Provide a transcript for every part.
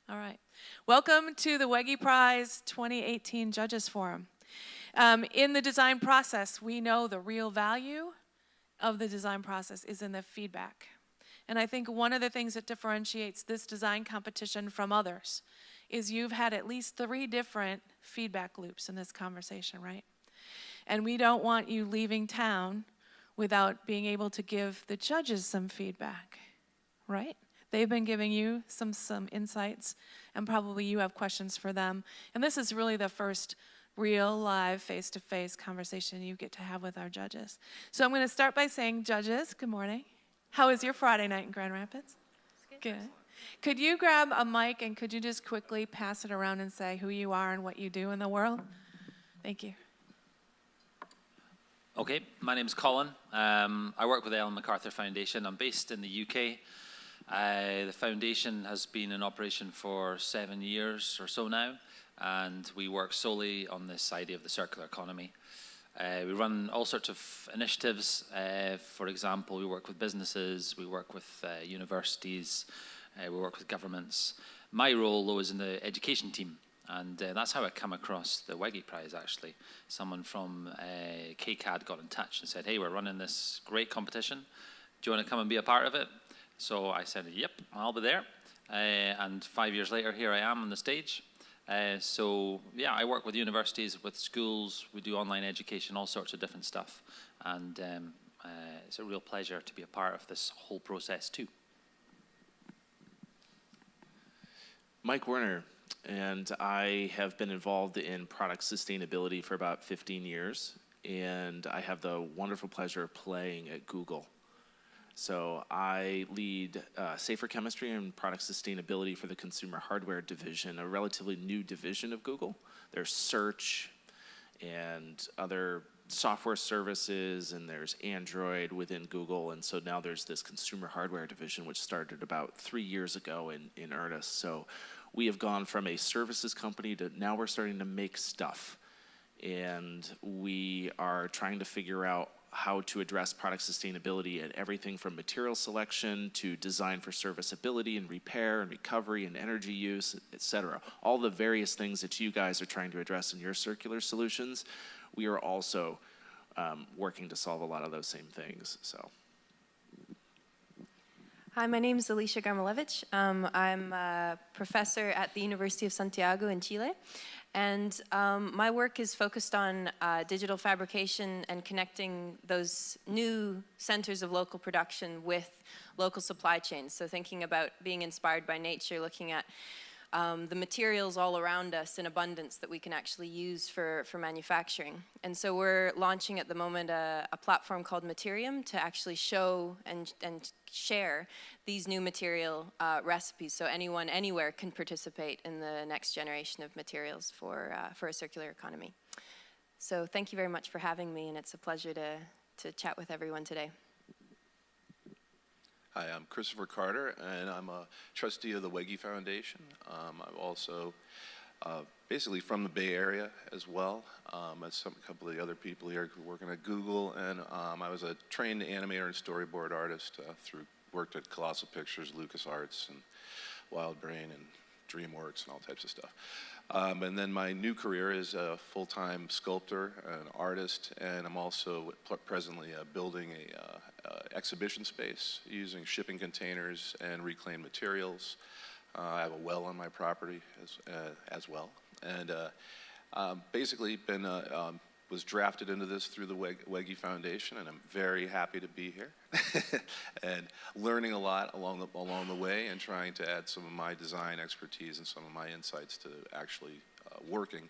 All right. Welcome to the Wege Prize 2018 Judges Forum. In the design process, we know the real value of the design process is in the feedback. And I think one of the things that differentiates this design competition from others is you've had at least 3 different feedback loops in this conversation, right? And we don't want you leaving town without being able to give the judges some feedback, right? They've been giving you some insights, and probably you have questions for them. And this is really the first real, live, face-to-face conversation you get to have with our judges. So I'm going to start by saying, judges, good morning. How was your Friday night in Grand Rapids? Good. Could you grab a mic and could you just quickly pass it around and say who you are and what you do in the world? Thank you. Okay, my name's Colin. I work with the MacArthur Foundation. I'm based in the UK. The foundation has been in operation for 7 years or so now, and we work solely on this idea of the circular economy. We run all sorts of initiatives. For example, we work with businesses, we work with universities, we work with governments. My role, though, is in the education team, and that's how I come across the Wege Prize, actually. Someone from KCAD got in touch and said, hey, we're running this great competition. Do you want to come and be a part of it? So I said, yep, I'll be there. And 5 years later, here I am on the stage. So yeah, I work with universities, with schools. We do online education, all sorts of different stuff. And it's a real pleasure to be a part of this whole process too. Mike Werner, and I have been involved in product sustainability for about 15 years, and I have the wonderful pleasure of playing at Google. So I lead safer chemistry and product sustainability for the consumer hardware division, a relatively new division of Google. There's search and other software services, and there's Android within Google, and so now there's this consumer hardware division, which started about 3 years ago in earnest. So we have gone from a services company to now we're starting to make stuff, and we are trying to figure out how to address product sustainability at everything from material selection to design for serviceability and repair and recovery and energy use, et cetera. All the various things that you guys are trying to address in your circular solutions, we are also working to solve a lot of those same things. So. Hi, my name is Alicia Gama Levitch. I'm a professor at the University of Santiago in Chile. And my work is focused on digital fabrication and connecting those new centers of local production with local supply chains. So thinking about being inspired by nature, looking at the materials all around us in abundance that we can actually use for manufacturing. And so we're launching at the moment a platform called Materium to actually show and share these new material recipes, so anyone, anywhere can participate in the next generation of materials for a circular economy. So thank you very much for having me, and it's a pleasure to chat with everyone today. Hi, I'm Christopher Carter, and I'm a trustee of the Wege Foundation. I'm also basically from the Bay Area as well, as a couple of the other people here working at Google, and I was a trained animator and storyboard artist worked at Colossal Pictures, LucasArts, and Wild Brain, and DreamWorks, and all types of stuff. And then my new career is a full-time sculptor and artist, and I'm also presently building a exhibition space using shipping containers and reclaimed materials. I have a well on my property as well, and basically was drafted into this through the Wege Foundation, and I'm very happy to be here and learning a lot along the way, and trying to add some of my design expertise and some of my insights to actually working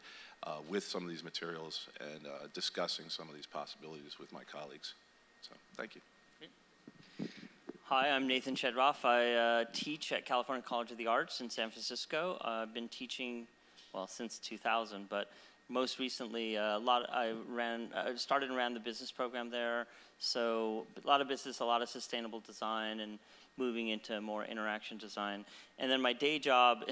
with some of these materials and discussing some of these possibilities with my colleagues. So thank you. Hi, I'm Nathan Shedroff. I teach at California College of the Arts in San Francisco. I've been teaching, well, since 2000, but most recently, I started and ran the business program there. So a lot of business, a lot of sustainable design, and moving into more interaction design. And then my day job,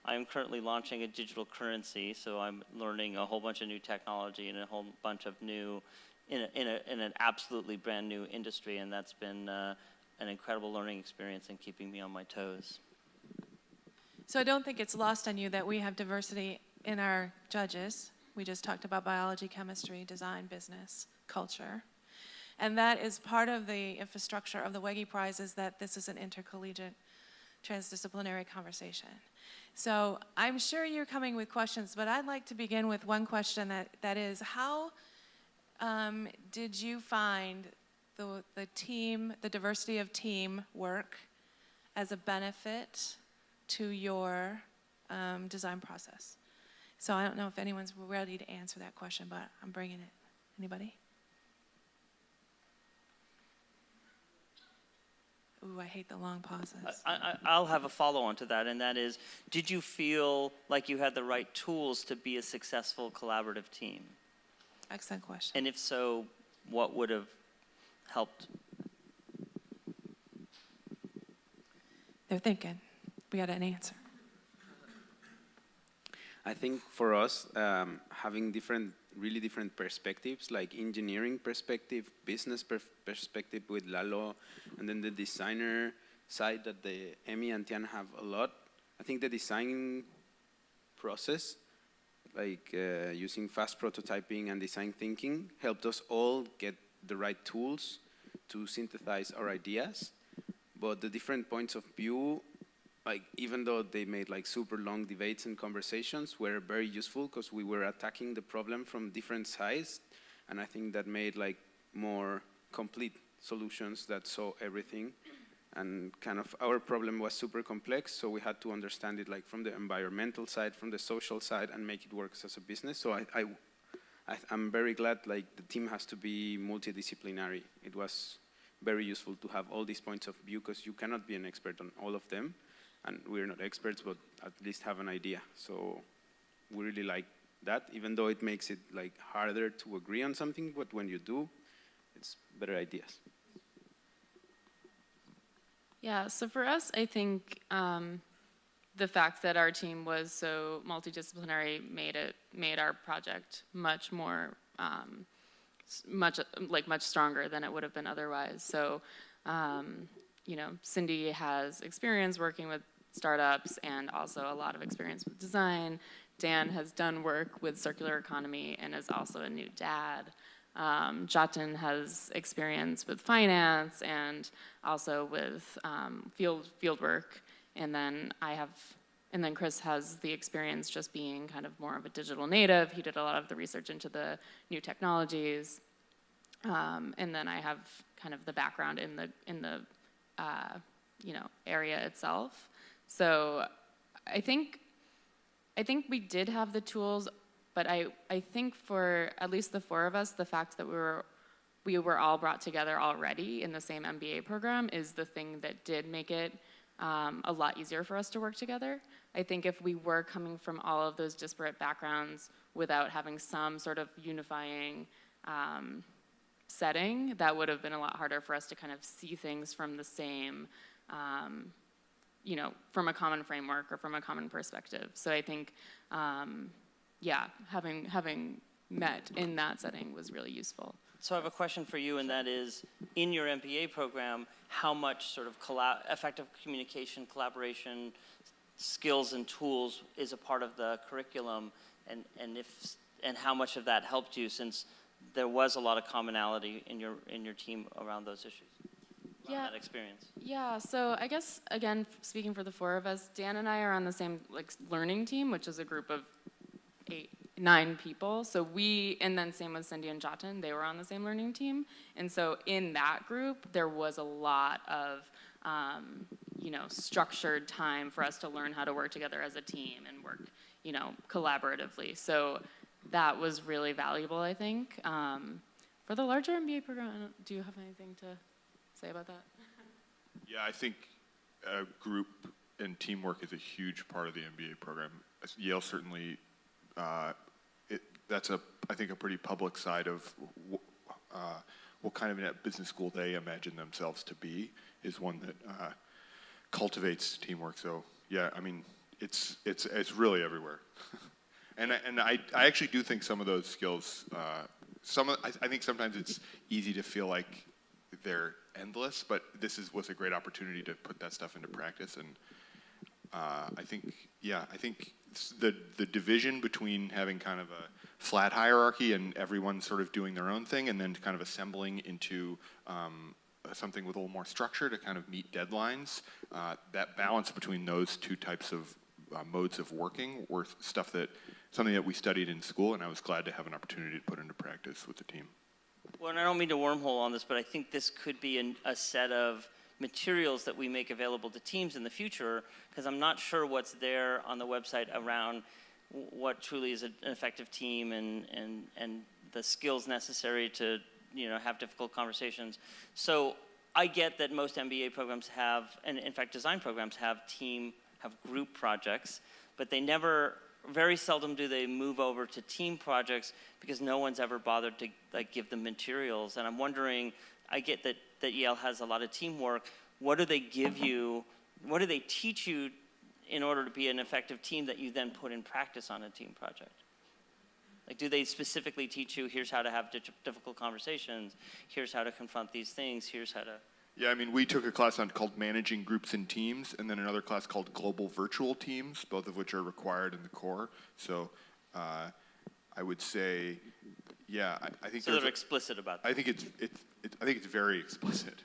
I'm currently launching a digital currency. So I'm learning a whole bunch of new technology and a whole bunch of new, in an absolutely brand new industry. And that's been an incredible learning experience and keeping me on my toes. So I don't think it's lost on you that we have diversity in our judges. We just talked about biology, chemistry, design, business, culture. And that is part of the infrastructure of the Wege Prize, is that this is an intercollegiate, transdisciplinary conversation. So I'm sure you're coming with questions, but I'd like to begin with one question that is, how did you find the team, the diversity of team work as a benefit to your design process? So I don't know if anyone's ready to answer that question, but I'm bringing it. Anybody? Ooh, I hate the long pauses. I'll have a follow-on to that, and that is, did you feel like you had the right tools to be a successful collaborative team? Excellent question. And if so, what would have helped? They're thinking. We got an answer. I think for us, having really different perspectives, like engineering perspective, business perspective with Lalo, and then the designer side that the Emmy and Tian have a lot. I think the design process, like using fast prototyping and design thinking, helped us all get the right tools to synthesize our ideas. But the different points of view, like even though they made like super long debates and conversations, were very useful because we were attacking the problem from different sides, and I think that made like more complete solutions that saw everything. And kind of our problem was super complex, so we had to understand it like from the environmental side, from the social side, and make it work as a business. So I'm very glad like the team has to be multidisciplinary. It was very useful to have all these points of view because you cannot be an expert on all of them. And we're not experts, but at least have an idea. So we really like that, even though it makes it like harder to agree on something, but when you do, it's better ideas. Yeah, so for us, I think the fact that our team was so multidisciplinary made our project much more, much stronger than it would have been otherwise. So, you know, Cindy has experience working with startups and also a lot of experience with design. Dan has done work with circular economy and is also a new dad. Jatin has experience with finance and also with field work. And then Chris has the experience just being kind of more of a digital native. He did a lot of the research into the new technologies. And then I have kind of the background in the area itself. So I think we did have the tools, but I think for at least the four of us, the fact that we were all brought together already in the same MBA program is the thing that did make it a lot easier for us to work together. I think if we were coming from all of those disparate backgrounds without having some sort of unifying setting, that would have been a lot harder for us to kind of see things from the same, from a common framework or from a common perspective. So I think, having met in that setting was really useful. So I have a question for you, and that is, in your MBA program, how much sort of effective communication, collaboration, skills and tools is a part of the curriculum, and how much of that helped you, since there was a lot of commonality in your team around those issues? That experience. Yeah, so I guess, again, speaking for the four of us, Dan and I are on the same learning team, which is a group of 9 people. So and then same with Cindy and Jatin, they were on the same learning team. And so in that group, there was a lot of, structured time for us to learn how to work together as a team and work, collaboratively. So that was really valuable, I think. For the larger MBA program, do you have anything to say about that? Yeah, I think group and teamwork is a huge part of the MBA program. Yale certainly, that's I think a pretty public side of what kind of a business school they imagine themselves to be, is one that cultivates teamwork. So yeah, I mean, it's really everywhere. And I actually do think some of those skills, I think sometimes it's easy to feel like they're endless, but this was a great opportunity to put that stuff into practice. And I think the division between having kind of a flat hierarchy and everyone sort of doing their own thing, and then kind of assembling into something with a little more structure to kind of meet deadlines. That balance between those two types of modes of working were something that we studied in school, and I was glad to have an opportunity to put into practice with the team. Well, and I don't mean to wormhole on this, but I think this could be a set of materials that we make available to teams in the future, because I'm not sure what's there on the website around what truly is an effective team and the skills necessary to have difficult conversations. So I get that most MBA programs have, and in fact design programs have group projects, but very seldom do they move over to team projects because no one's ever bothered to give them materials. And I'm wondering, I get that Yale has a lot of teamwork. What do they give you? What do they teach you in order to be an effective team that you then put in practice on a team project? Like, do they specifically teach you, here's how to have difficult conversations, here's how to confront these things, here's how to... Yeah, I mean, we took a class called Managing Groups and Teams, and then another class called Global Virtual Teams, both of which are required in the core. So I would say, yeah, I think so they're explicit about that. I think it's very explicit.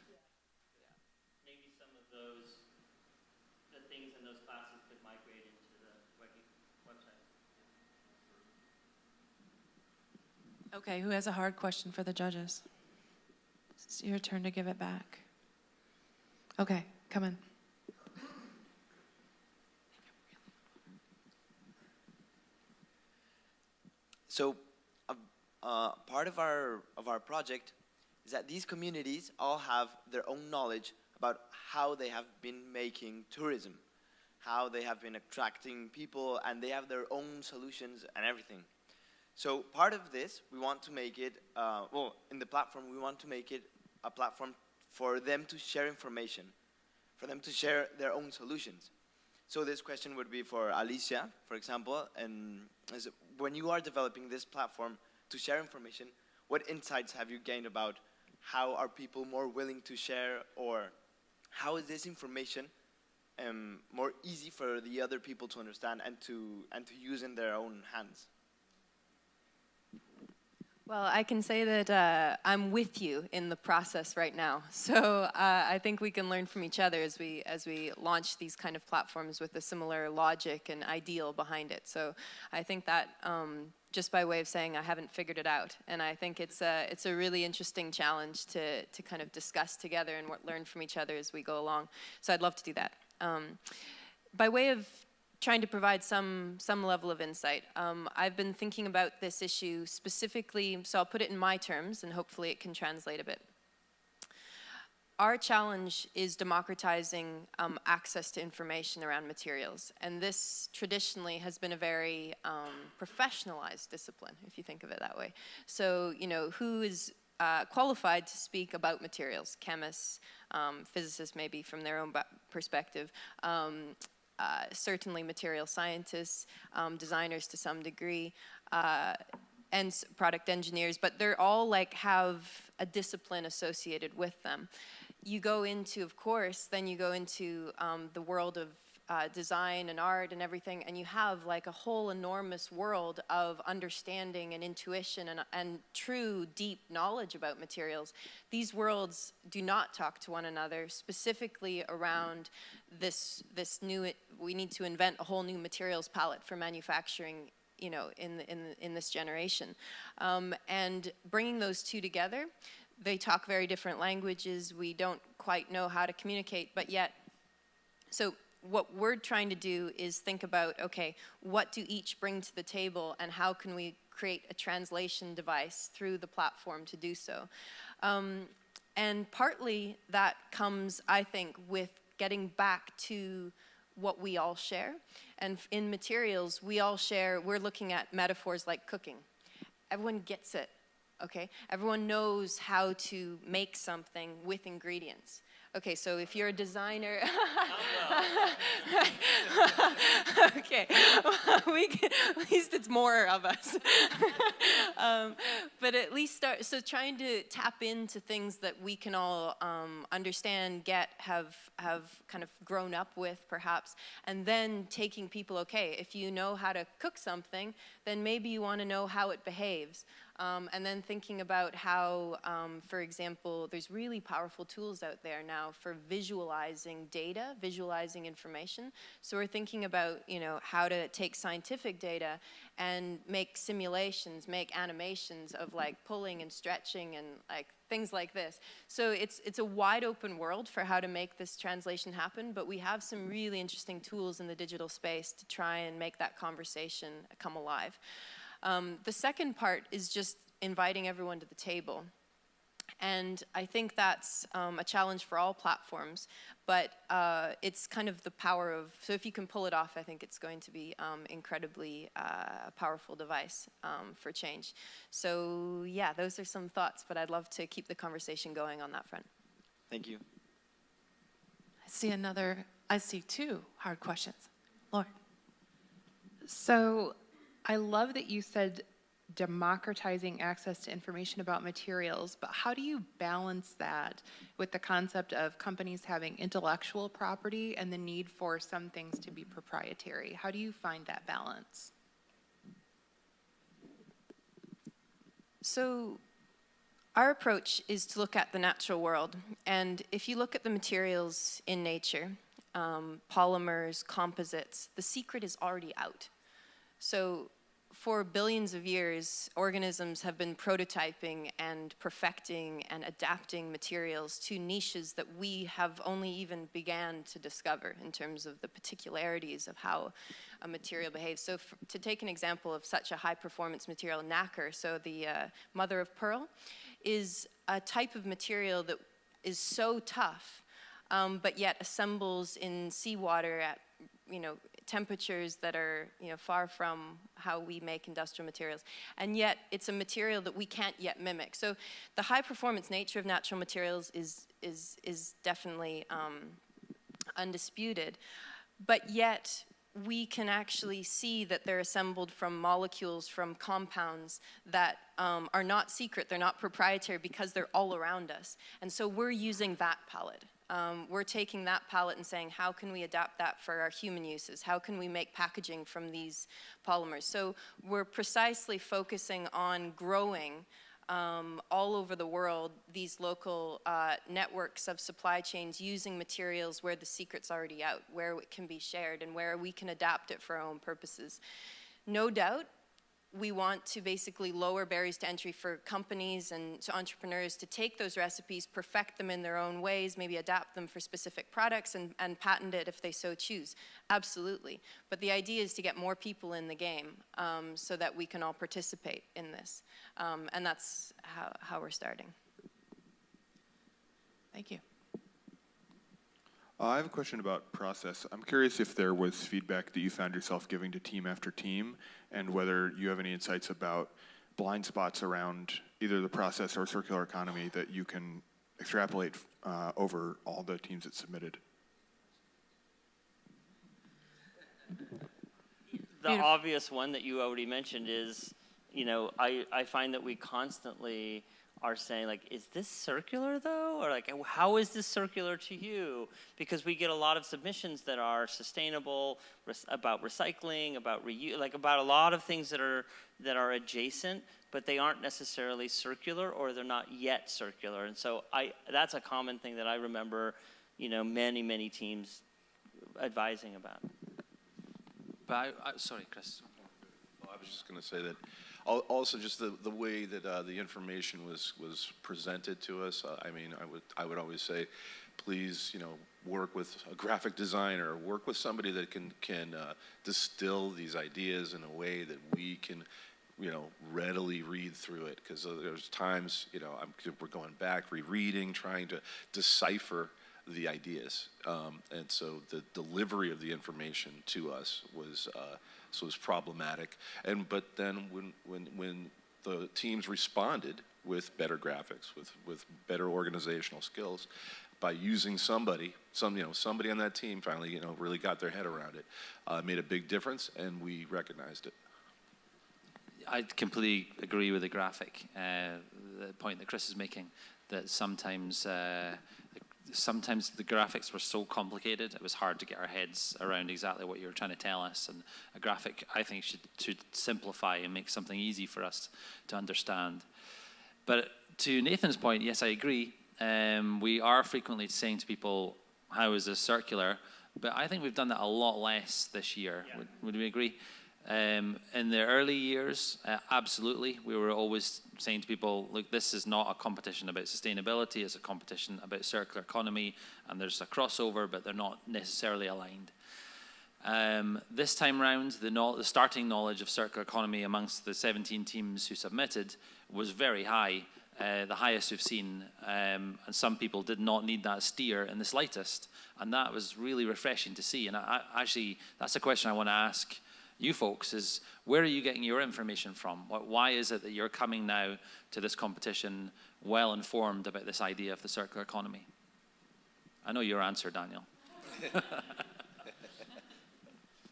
Maybe some of the things in those classes could migrate into the website. Okay, who has a hard question for the judges? It's your turn to give it back. Okay, come in. So, part of our project is that these communities all have their own knowledge about how they have been making tourism, how they have been attracting people, and they have their own solutions and everything. So part of this, we want to make it, in the platform, we want to make it a platform for them to share information, for them to share their own solutions. So this question would be for Alicia, for example, and when you are developing this platform to share information, what insights have you gained about how are people more willing to share, or how is this information more easy for the other people to understand and to use in their own hands? Well, I can say that I'm with you in the process right now. So I think we can learn from each other as we launch these kind of platforms with a similar logic and ideal behind it. So I think that just by way of saying I haven't figured it out, and I think it's a really interesting challenge to kind of discuss together and learn from each other as we go along. So I'd love to do that. By way of trying to provide some level of insight. I've been thinking about this issue specifically, so I'll put it in my terms and hopefully it can translate a bit. Our challenge is democratizing access to information around materials, and this traditionally has been a very professionalized discipline, if you think of it that way. So, who is qualified to speak about materials? Chemists, physicists maybe from their own perspective, certainly material scientists, designers to some degree, and product engineers, but they're all have a discipline associated with them. You go into, of course, then you go into the world of design and art and everything, and you have a whole enormous world of understanding and intuition and true deep knowledge about materials. These worlds do not talk to one another, specifically around this new, we need to invent a whole new materials palette for manufacturing, in this generation. And bringing those two together, they talk very different languages. We don't quite know how to communicate, but yet, so what we're trying to do is think about, okay, what do each bring to the table, and how can we create a translation device through the platform to do so? And partly that comes, I think, with getting back to what we all share. And in materials, we all share, we're looking at metaphors like cooking. Everyone gets it, okay? Everyone knows how to make something with ingredients. Okay, so if you're a designer, okay, at least it's more of us. but at least start, so trying to tap into things that we can all understand, get, have kind of grown up with perhaps, and then taking people, okay, if you know how to cook something, then maybe you want to know how it behaves. And then thinking about how, for example, there's really powerful tools out there now for visualizing data, visualizing information. So we're thinking about, you know, how to take scientific data and make simulations, make animations of like pulling and stretching and like things like this. So it's a wide open world for how to make this translation happen, but we have some really interesting tools in the digital space to try and make that conversation come alive. The second part is just inviting everyone to the table. And I think that's a challenge for all platforms, but it's kind of the power of, so if you can pull it off, I think it's going to be incredibly powerful device for change. So yeah, those are some thoughts, but I'd love to keep the conversation going on that front. Thank you. I see two hard questions. Lauren. So I love that you said democratizing access to information about materials, but how do you balance that with the concept of companies having intellectual property and the need for some things to be proprietary? How do you find that balance? So our approach is to look at the natural world. And if you look at the materials in nature, polymers, composites, the secret is already out. So for billions of years, organisms have been prototyping and perfecting and adapting materials to niches that we have only even began to discover in terms of the particularities of how a material behaves. So to take an example of such a high-performance material, nacre, so the mother of pearl, is a type of material that is so tough, but yet assembles in seawater at, you know, temperatures that are, you know, far from how we make industrial materials. And yet it's a material that we can't yet mimic. So the high performance nature of natural materials is definitely undisputed. But yet we can actually see that they're assembled from molecules, from compounds that are not secret, they're not proprietary because they're all around us. And so we're using that palette. We're taking that palette and saying, how can we adapt that for our human uses? How can we make packaging from these polymers? So we're precisely focusing on growing all over the world these local networks of supply chains using materials where the secret's already out, where it can be shared and where we can adapt it for our own purposes. No doubt, we want to basically lower barriers to entry for companies and to entrepreneurs to take those recipes, perfect them in their own ways, maybe adapt them for specific products and patent it if they so choose. Absolutely. But the idea is to get more people in the game so that we can all participate in this. And that's how we're starting. Thank you. I have a question about process. I'm curious if there was feedback that you found yourself giving to team after team, and whether you have any insights about blind spots around either the process or circular economy that you can extrapolate over all the teams that submitted. The obvious one that you already mentioned is, you know, I find that we constantly are saying, like, is this circular though? Or like, how is this circular to you? Because we get a lot of submissions that are sustainable, about recycling, about reuse, like about a lot of things that are adjacent, but they aren't necessarily circular, or they're not yet circular. And so that's a common thing that I remember, you know, many teams advising about. But sorry, Chris. Well, I was just going to say that also just the way that the information was presented to us. I mean, I would always say, please, you know, work with a graphic designer, work with somebody that can distill these ideas in a way that we can, you know, readily read through it. Because there's times, you know, we're going back, rereading, trying to decipher the ideas, and so the delivery of the information to us was problematic. But then when the teams responded with better graphics, with better organizational skills, by using somebody on that team finally, you know, really got their head around it, made a big difference, and we recognized it. I completely agree with the graphic, the point that Chris is making, that sometimes the graphics were so complicated, it was hard to get our heads around exactly what you were trying to tell us. And a graphic, I think, should simplify and make something easy for us to understand. But to Nathan's point, yes, I agree. We are frequently saying to people, how is this circular? But I think we've done that a lot less this year. Yeah. Would we agree? In the early years, absolutely. We were always saying to people, look, this is not a competition about sustainability, it's a competition about circular economy, and there's a crossover, but they're not necessarily aligned. This time round, the starting knowledge of circular economy amongst the 17 teams who submitted was very high, the highest we've seen, and some people did not need that steer in the slightest, and that was really refreshing to see. And actually, that's a question I want to ask you folks, is where are you getting your information from? Why is it that you're coming now to this competition well informed about this idea of the circular economy? I know your answer, Daniel.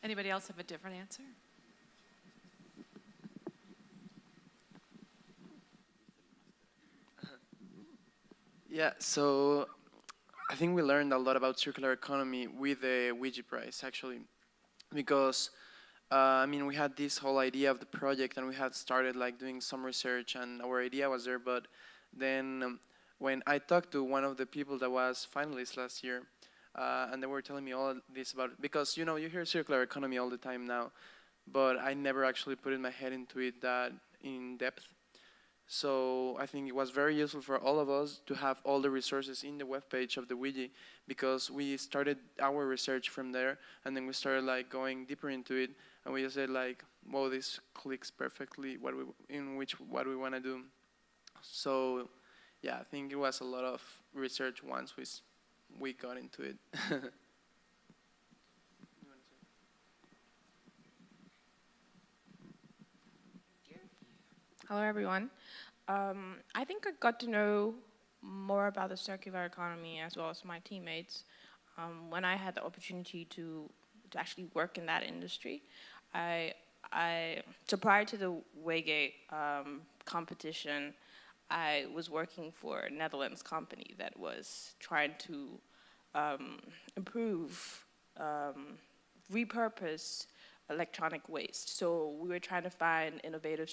Anybody else have a different answer? Yeah, so I think we learned a lot about circular economy with the Wege Prize, actually, because I mean, we had this whole idea of the project, and we had started like doing some research, and our idea was there. But then when I talked to one of the people that was finalist last year, and they were telling me all this about it, because you know, you hear circular economy all the time now, but I never actually put in my head into it that in depth. So I think it was very useful for all of us to have all the resources in the webpage of the Wege, because we started our research from there, and then we started like going deeper into it, and we just said like, "Whoa, this clicks perfectly what we want to do." So yeah, I think it was a lot of research once we got into it. Hello, everyone. I think I got to know more about the circular economy as well as my teammates when I had the opportunity to actually work in that industry. So prior to the Wege competition, I was working for a Netherlands company that was trying to improve, repurpose electronic waste. So we were trying to find innovative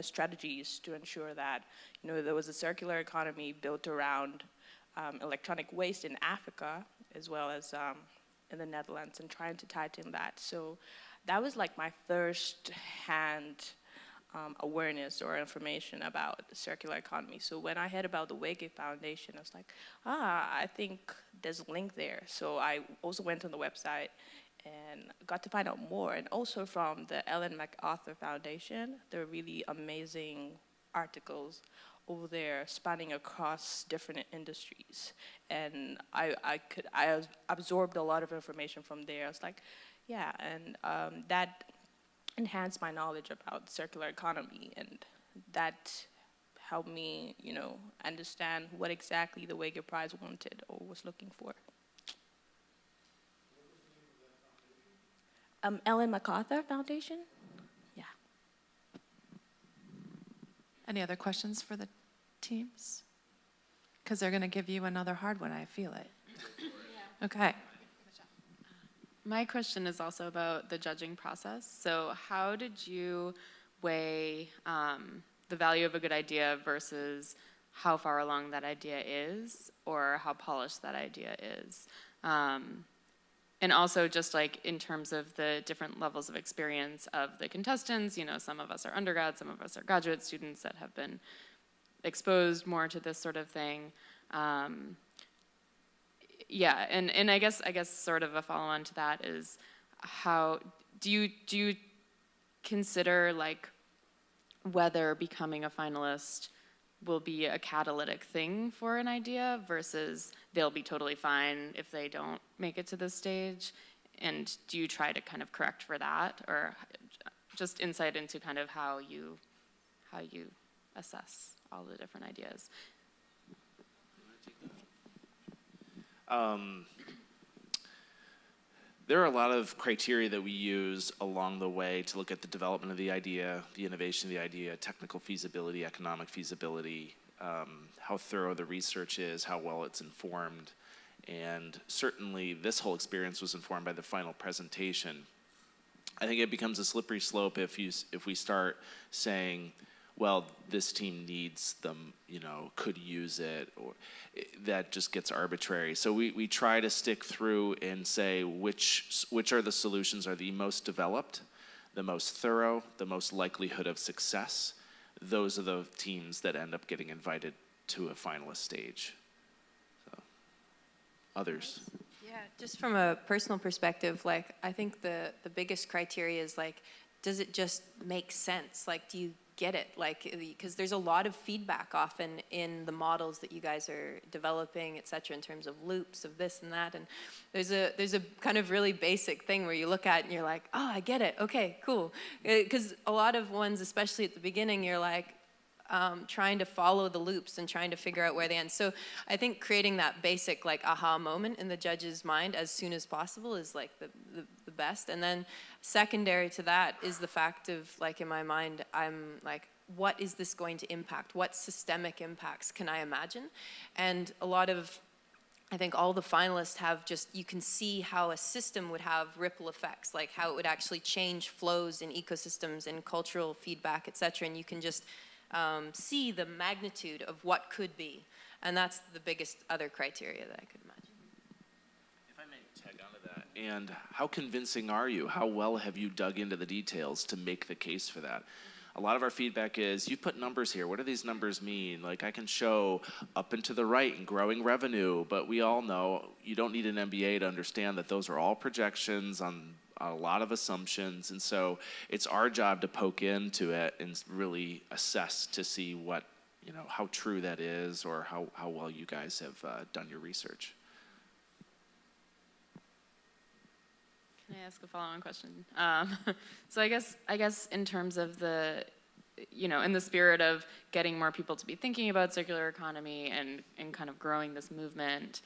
strategies to ensure that, you know, there was a circular economy built around electronic waste in Africa as well as in the Netherlands, and trying to tighten that. So that was like my first-hand awareness or information about the circular economy. So when I heard about the Wege Foundation, I was like, I think there's a link there. So I also went on the website and got to find out more. And also from the MacArthur Foundation, there are really amazing articles over there spanning across different industries. And I absorbed a lot of information from there. I was like, yeah, and that enhanced my knowledge about circular economy, and that helped me, you know, understand what exactly the Wege Prize wanted or was looking for. MacArthur Foundation? Yeah. Any other questions for the teams? Because they're going to give you another hard one, I feel it. Yeah. Okay. My question is also about the judging process. So how did you weigh the value of a good idea versus how far along that idea is, or how polished that idea is? And also just like in terms of the different levels of experience of the contestants, you know, some of us are undergrads, some of us are graduate students that have been exposed more to this sort of thing. Yeah, and I guess sort of a follow-on to that is, how do you consider like whether becoming a finalist will be a catalytic thing for an idea versus they'll be totally fine if they don't make it to this stage? And do you try to kind of correct for that, or just insight into kind of how you assess all the different ideas? there are a lot of criteria that we use along the way to look at the development of the idea, the innovation of the idea, technical feasibility, economic feasibility, how thorough the research is, how well it's informed. And certainly this whole experience was informed by the final presentation. I think it becomes a slippery slope if we start saying, well, this team needs them, could use it, or that just gets arbitrary. So we try to stick through and say which are the solutions are the most developed, the most thorough, the most likelihood of success. Those are the teams that end up getting invited to a finalist stage. So, others. Yeah, just from a personal perspective, like, I think the biggest criteria is, like, does it just make sense? Like, do you get it? Like, because there's a lot of feedback often in the models that you guys are developing, et cetera, in terms of loops of this and that. And there's a kind of really basic thing where you look at it and you're like, oh, I get it. Okay, cool. Because a lot of ones, especially at the beginning, you're like, trying to follow the loops and trying to figure out where they end. So I think creating that basic like aha moment in the judge's mind as soon as possible is like the best. And then secondary to that is the fact of, like, in my mind, I'm like, what is this going to impact? What systemic impacts can I imagine? And a lot of, I think all the finalists have just, you can see how a system would have ripple effects, like how it would actually change flows in ecosystems and cultural feedback, et cetera. And you can just see the magnitude of what could be. And that's the biggest other criteria that I could imagine. If I may tag onto that, and how convincing are you? How well have you dug into the details to make the case for that? A lot of our feedback is, you put numbers here. What do these numbers mean? Like, I can show up and to the right and growing revenue, but we all know you don't need an MBA to understand that those are all projections on a lot of assumptions, and so it's our job to poke into it and really assess to see what, how true that is, or how well you guys have done your research. Can I ask a follow-on question? So I guess in terms of the, in the spirit of getting more people to be thinking about circular economy and kind of growing this movement,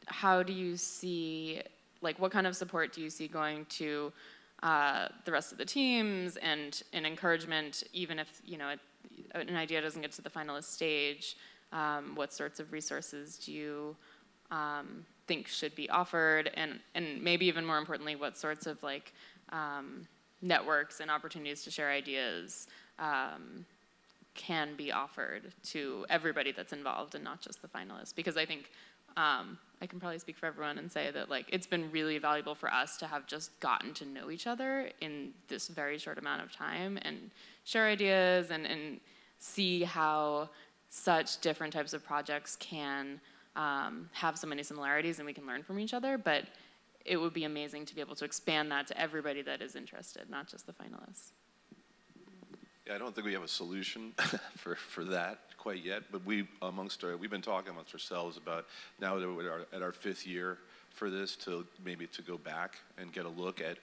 how do you see, like, what kind of support do you see going to the rest of the teams and encouragement, even if, an idea doesn't get to the finalist stage? What sorts of resources do you think should be offered? And maybe even more importantly, what sorts of, like, networks and opportunities to share ideas can be offered to everybody that's involved and not just the finalists? Because I think I can probably speak for everyone and say that, like, it's been really valuable for us to have just gotten to know each other in this very short amount of time and share ideas and see how such different types of projects can have so many similarities and we can learn from each other. But it would be amazing to be able to expand that to everybody that is interested, not just the finalists. Yeah, I don't think we have a solution for that quite yet, but we've been talking amongst ourselves about, now that we're at our 5th year for this, to maybe to go back and get a look at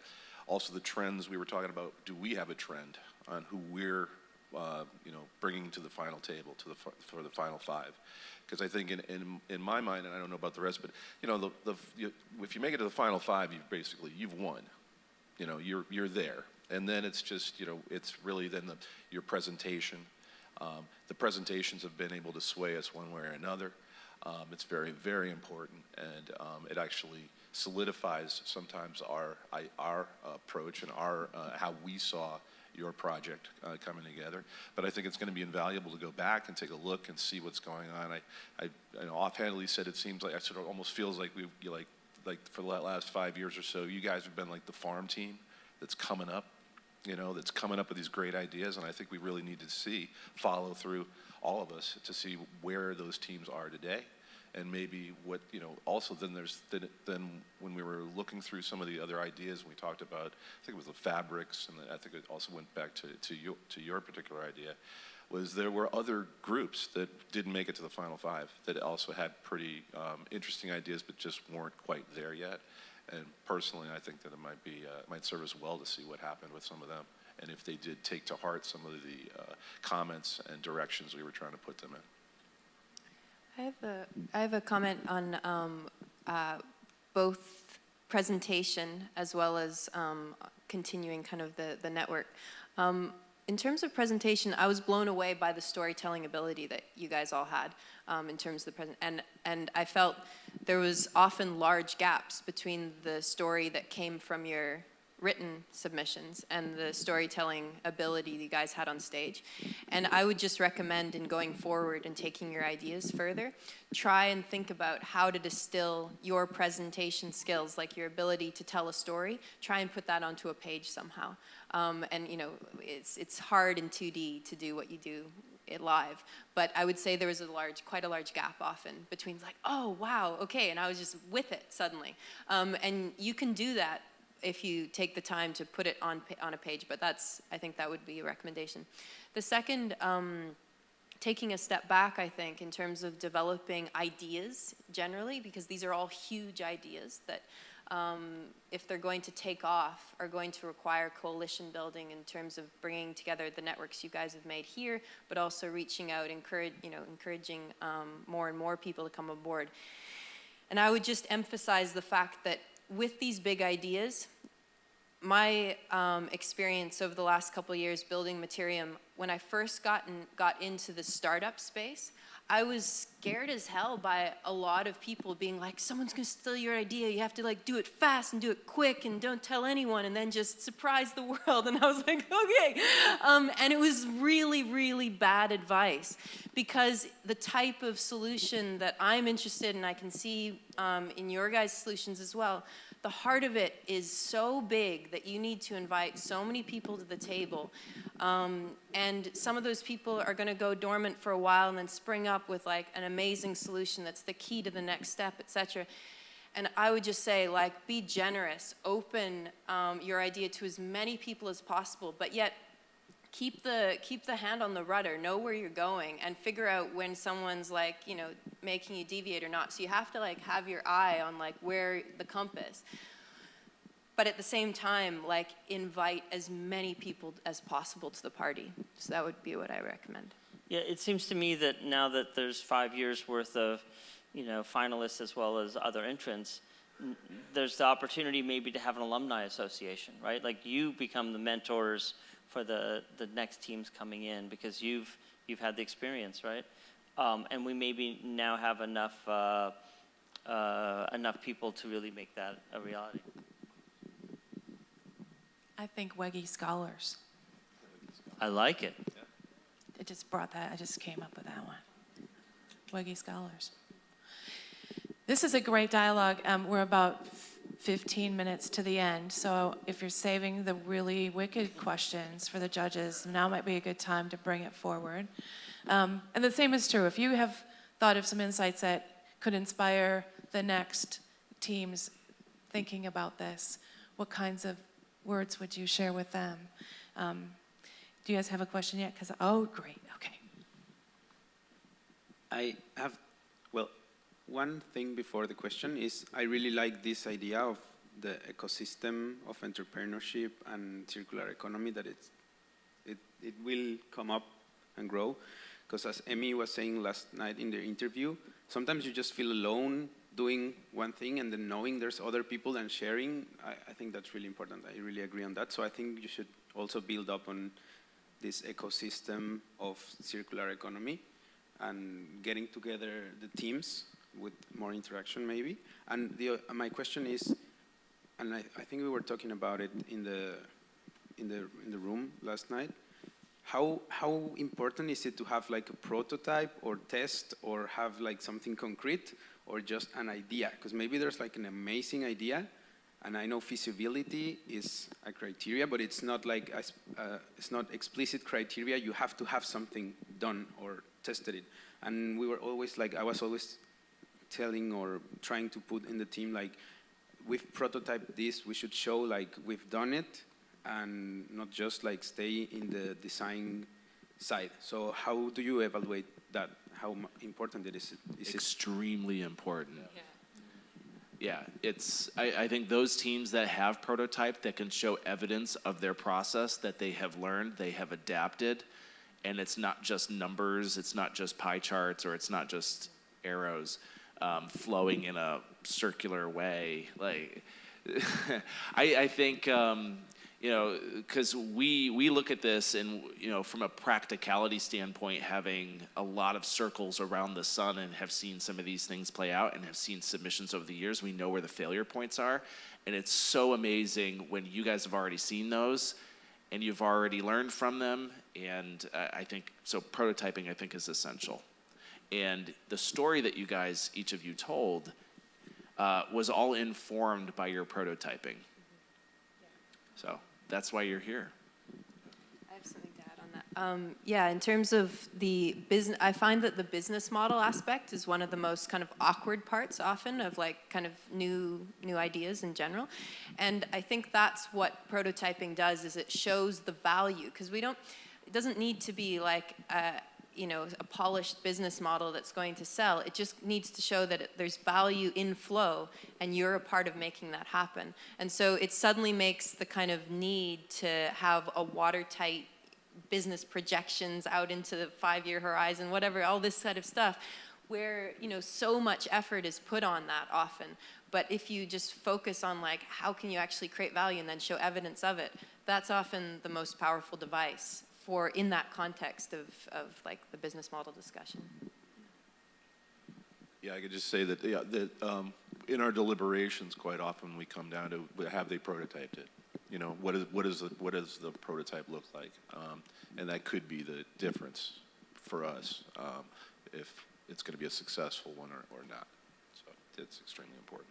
also the trends we were talking about. Do we have a trend on who we're bringing to the final table, for the final 5? Because I think in my mind, and I don't know about the rest, but if you make it to the final 5, you've won. You're there. And then it's just, it's really then your presentation. The presentations have been able to sway us one way or another. It's very, very important, and it actually solidifies sometimes our approach and our how we saw your project coming together. But I think it's going to be invaluable to go back and take a look and see what's going on. I offhandedly said it seems like, it sort of almost feels like like for the last 5 years or so, you guys have been like the farm team that's coming up. That's coming up with these great ideas, and I think we really need to follow through, all of us, to see where those teams are today, and maybe what, also then when we were looking through some of the other ideas, we talked about, I think it was the fabrics, and I think it also went back to your particular idea, was there were other groups that didn't make it to the final 5 that also had pretty interesting ideas, but just weren't quite there yet. And personally, I think that it might serve us well to see what happened with some of them, and if they did take to heart some of the comments and directions we were trying to put them in. I have a comment on both presentation as well as continuing kind of the network. In terms of presentation, I was blown away by the storytelling ability that you guys all had in terms of the present. And I felt there was often large gaps between the story that came from your written submissions and the storytelling ability that you guys had on stage. And I would just recommend in going forward and taking your ideas further, try and think about how to distill your presentation skills, like your ability to tell a story, try and put that onto a page somehow. And you know, it's hard in 2D to do what you do it live, but I would say there was quite a large gap often between like, oh wow, okay, and I was just with it suddenly. And you can do that if you take the time to put it on a page, but I think that would be a recommendation. The second, taking a step back, I think, in terms of developing ideas generally, because these are all huge ideas that if they're going to take off, are going to require coalition building in terms of bringing together the networks you guys have made here, but also reaching out, encouraging more and more people to come on board. And I would just emphasize the fact that with these big ideas, my experience over the last couple of years building Materium, when I first got into the startup space, I was scared as hell by a lot of people being like, someone's gonna steal your idea, you have to like do it fast and do it quick and don't tell anyone and then just surprise the world. And I was like, okay. And it was really, really bad advice, because the type of solution that I'm interested in, I can see in your guys' solutions as well, the heart of it is so big that you need to invite so many people to the table. And some of those people are gonna go dormant for a while and then spring up with like an amazing solution that's the key to the next step, etc. And I would just say, like, be generous, open your idea to as many people as possible, but yet keep the hand on the rudder, know where you're going, and figure out when someone's like, you know, making you deviate or not. So you have to like have your eye on like where the compass. But at the same time, like, invite as many people as possible to the party. So that would be what I recommend. Yeah, it seems to me that now that there's 5 years worth of, you know, finalists as well as other entrants, there's the opportunity maybe to have an alumni association, right? Like, you become the mentors for the next teams coming in because you've had the experience, right? And we maybe now have enough people to really make that a reality. I think Wege Scholars. I like it. I just came up with that one. Wege Scholars. This is a great dialogue. We're about 15 minutes to the end, so if you're saving the really wicked questions for the judges, now might be a good time to bring it forward. And the same is true. If you have thought of some insights that could inspire the next teams thinking about this, what kinds of words would you share with them? Do you guys have a question yet? Oh, great, okay. I have, well, one thing before the question is I really like this idea of the ecosystem of entrepreneurship and circular economy, that it will come up and grow. Because as Emmy was saying last night in the interview, sometimes you just feel alone doing one thing and then knowing there's other people and sharing. I think that's really important. I really agree on that. So I think you should also build up on this ecosystem of circular economy and getting together the teams with more interaction maybe. And my question is, and I think we were talking about it in the room last night, how important is it to have like a prototype or test or have like something concrete or just an idea? Because maybe there's like an amazing idea, and I know feasibility is a criteria, but it's not like it's not explicit criteria. You have to have something done or tested it. And we were always like, I was always telling or trying to put in the team like, we've prototyped this, we should show like we've done it, and not just like stay in the design side. So how do you evaluate that? How important it is? Extremely important. Yeah, I think those teams that have prototyped, that can show evidence of their process, that they have learned, they have adapted, and it's not just numbers, it's not just pie charts, or it's not just arrows flowing in a circular way. Like, I think, because we look at this and, from a practicality standpoint, having a lot of circles around the sun and have seen some of these things play out and have seen submissions over the years, we know where the failure points are. And it's so amazing when you guys have already seen those and you've already learned from them. And I think, so prototyping, I think, is essential. And the story that you guys, each of you told, was all informed by your prototyping. So that's why you're here. I have something to add on that. Yeah, in terms of the business, I find that the business model aspect is one of the most kind of awkward parts often of like kind of new ideas in general. And I think that's what prototyping does, is it shows the value, because it doesn't need to be like a polished business model that's going to sell. It just needs to show that there's value in flow and you're a part of making that happen. And so it suddenly makes the kind of need to have a watertight business projections out into the 5-year horizon, whatever, all this kind of stuff, where, so much effort is put on that often. But if you just focus on like, how can you actually create value and then show evidence of it, that's often the most powerful device for in that context of like the business model discussion. Yeah, I could just say that, in our deliberations, quite often we come down to, have they prototyped it? What does the prototype look like? And that could be the difference for us, if it's going to be a successful one or not. So it's extremely important.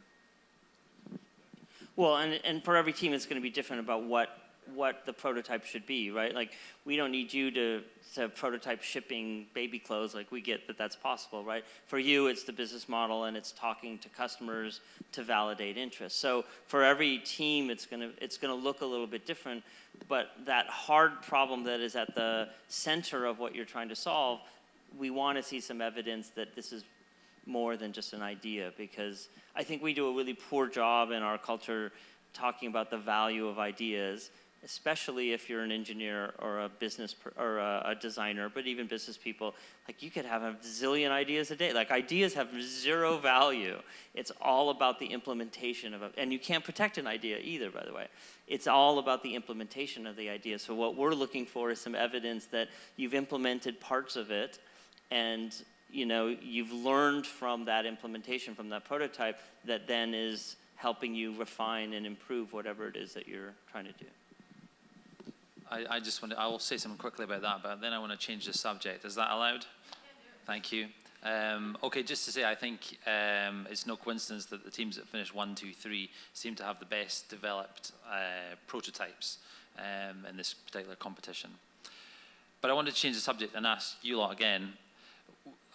Well, and for every team, it's going to be different about what the prototype should be, right? Like, we don't need you to prototype shipping baby clothes. Like, we get that that's possible, right? For you, it's the business model and it's talking to customers to validate interest. So for every team, it's gonna look a little bit different, but that hard problem that is at the center of what you're trying to solve, we want to see some evidence that this is more than just an idea, because I think we do a really poor job in our culture talking about the value of ideas, especially if you're an engineer or a business or a designer, but even business people. Like, you could have a zillion ideas a day. Like, ideas have zero value. It's all about the implementation of it. And you can't protect an idea either, by the way. It's all about the implementation of the idea. So what we're looking for is some evidence that you've implemented parts of it, and you've learned from that implementation, from that prototype, that then is helping you refine and improve whatever it is that you're trying to do. I will say something quickly about that, but then I want to change the subject. Is that allowed? Thank you. Okay, just to say, I think it's no coincidence that the teams that finished 1, 2, 3 seem to have the best developed prototypes in this particular competition. But I wanted to change the subject and ask you lot again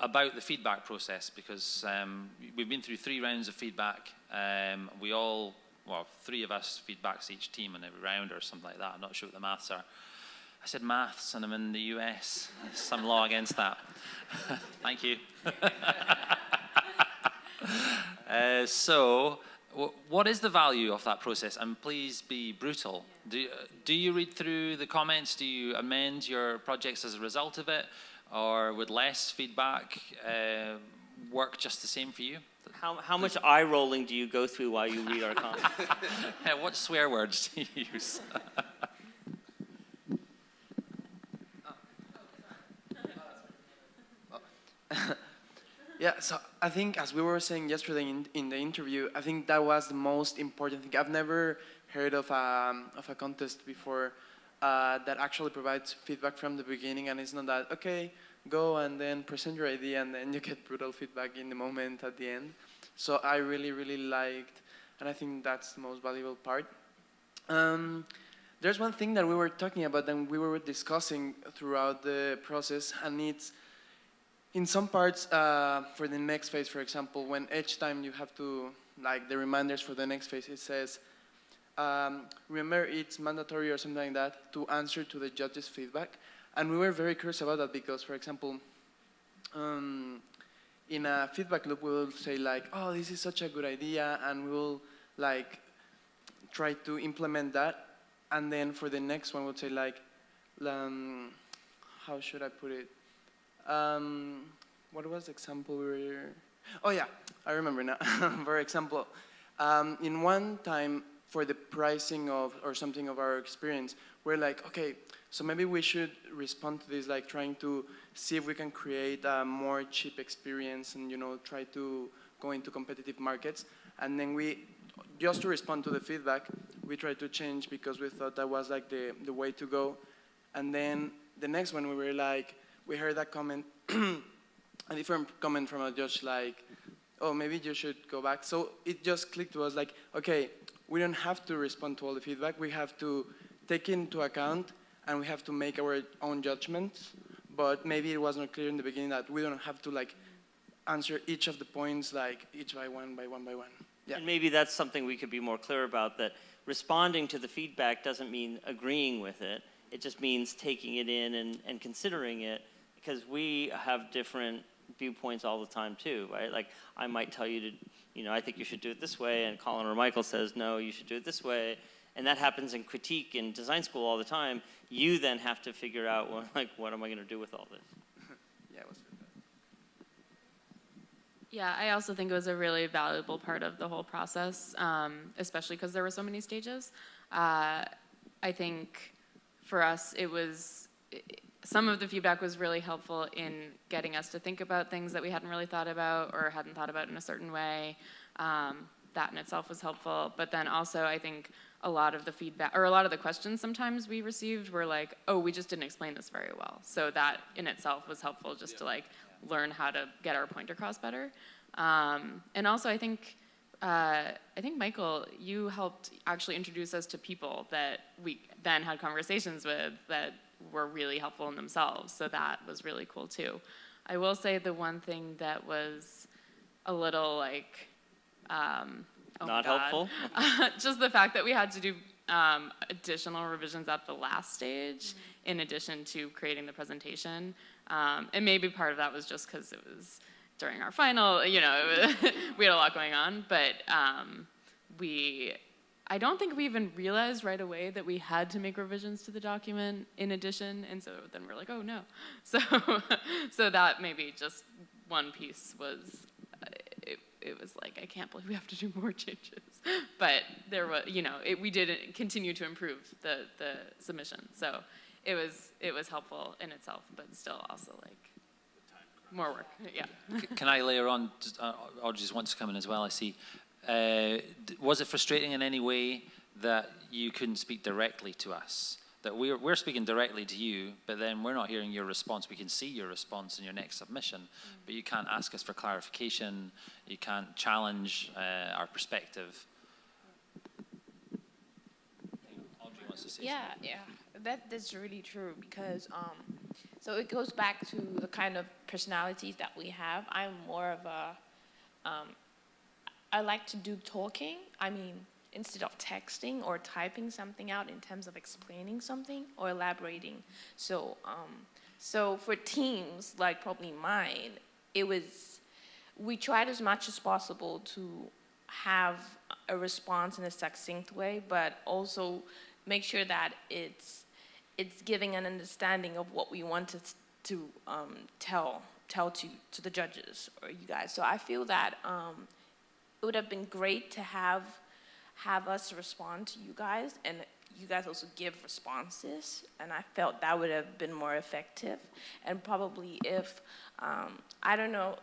about the feedback process, because we've been through 3 rounds of feedback. Well, 3 of us feedbacks each team in every round or something like that. I'm not sure what the maths are. I said maths, and I'm in the US. There's some law against that. Thank you. So, what is the value of that process? And please be brutal. Do you read through the comments? Do you amend your projects as a result of it? Or would less feedback work just the same for you? How much eye rolling do you go through while you read our comments? What swear words do you use? Yeah, so I think, as we were saying yesterday in the interview, I think that was the most important thing. I've never heard of a contest before that actually provides feedback from the beginning, and it's not that, okay, go and then present your idea and then you get brutal feedback in the moment at the end. So I really, really liked, and I think that's the most valuable part. There's one thing that we were talking about and we were discussing throughout the process, and it's in some parts for the next phase, for example, when each time you have to, like the reminders for the next phase, it says, remember it's mandatory or something like that to answer to the judges' feedback. And we were very curious about that because, for example, in a feedback loop, we will say like, oh, this is such a good idea, and we will like try to implement that. And then for the next one, we'll say like, how should I put it? What was the example we were? Oh yeah, I remember now. For example, in one time, for the pricing of or something of our experience, we're like, okay, so maybe we should respond to this, like trying to see if we can create a more cheap experience and, try to go into competitive markets. And then just to respond to the feedback, we tried to change because we thought that was like the way to go. And then the next one, we were like, we heard that comment, a different comment from a judge like, oh, maybe you should go back. So it just clicked to us like, okay, we don't have to respond to all the feedback. We have to take into account and we have to make our own judgments. But maybe it was not clear in the beginning that we don't have to like answer each of the points like each by one. Yeah. And maybe that's something we could be more clear about, that responding to the feedback doesn't mean agreeing with it. It just means taking it in and considering it, because we have different viewpoints all the time too, right? Like I might tell you to, I think you should do it this way, and Colin or Michael says, no, you should do it this way. And that happens in critique in design school all the time. You then have to figure out, well, like, what am I going to do with all this? Yeah, it was good. Yeah, I also think it was a really valuable part of the whole process, especially because there were so many stages. I think for us, some of the feedback was really helpful in getting us to think about things that we hadn't really thought about or hadn't thought about in a certain way. That in itself was helpful. But then also, I think a lot of the feedback, or a lot of the questions sometimes we received were like, oh, we just didn't explain this very well. So that in itself was helpful just to like learn how to get our point across better. And also I think Michael, you helped actually introduce us to people that we then had conversations with that were really helpful in themselves. So that was really cool too. I will say the one thing that was a little like, not helpful? Just the fact that we had to do additional revisions at the last stage in addition to creating the presentation. And maybe part of that was just because it was during our final, we had a lot going on, but I don't think we even realized right away that we had to make revisions to the document in addition, and so then we're like, oh no. So that maybe just one piece was, it was like, I can't believe we have to do more changes. But there was, we did continue to improve the submission. So it was helpful in itself, but still also like more work, yeah. Can I layer on, Audrey wants to come in as well, I see. Was it frustrating in any way that you couldn't speak directly to us? That we're speaking directly to you, but then we're not hearing your response. We can see your response in your next submission, but you can't ask us for clarification. You can't challenge our perspective. Audrey wants to say something. Yeah, that's really true because so it goes back to the kind of personalities that we have. I'm more of I like to do talking. I mean, instead of texting or typing something out in terms of explaining something or elaborating. So for teams like probably mine, we tried as much as possible to have a response in a succinct way, but also make sure that it's giving an understanding of what we wanted to tell to the judges or you guys. So I feel that it would have been great to have us respond to you guys, and you guys also give responses, and I felt that would have been more effective. And probably if, I don't know,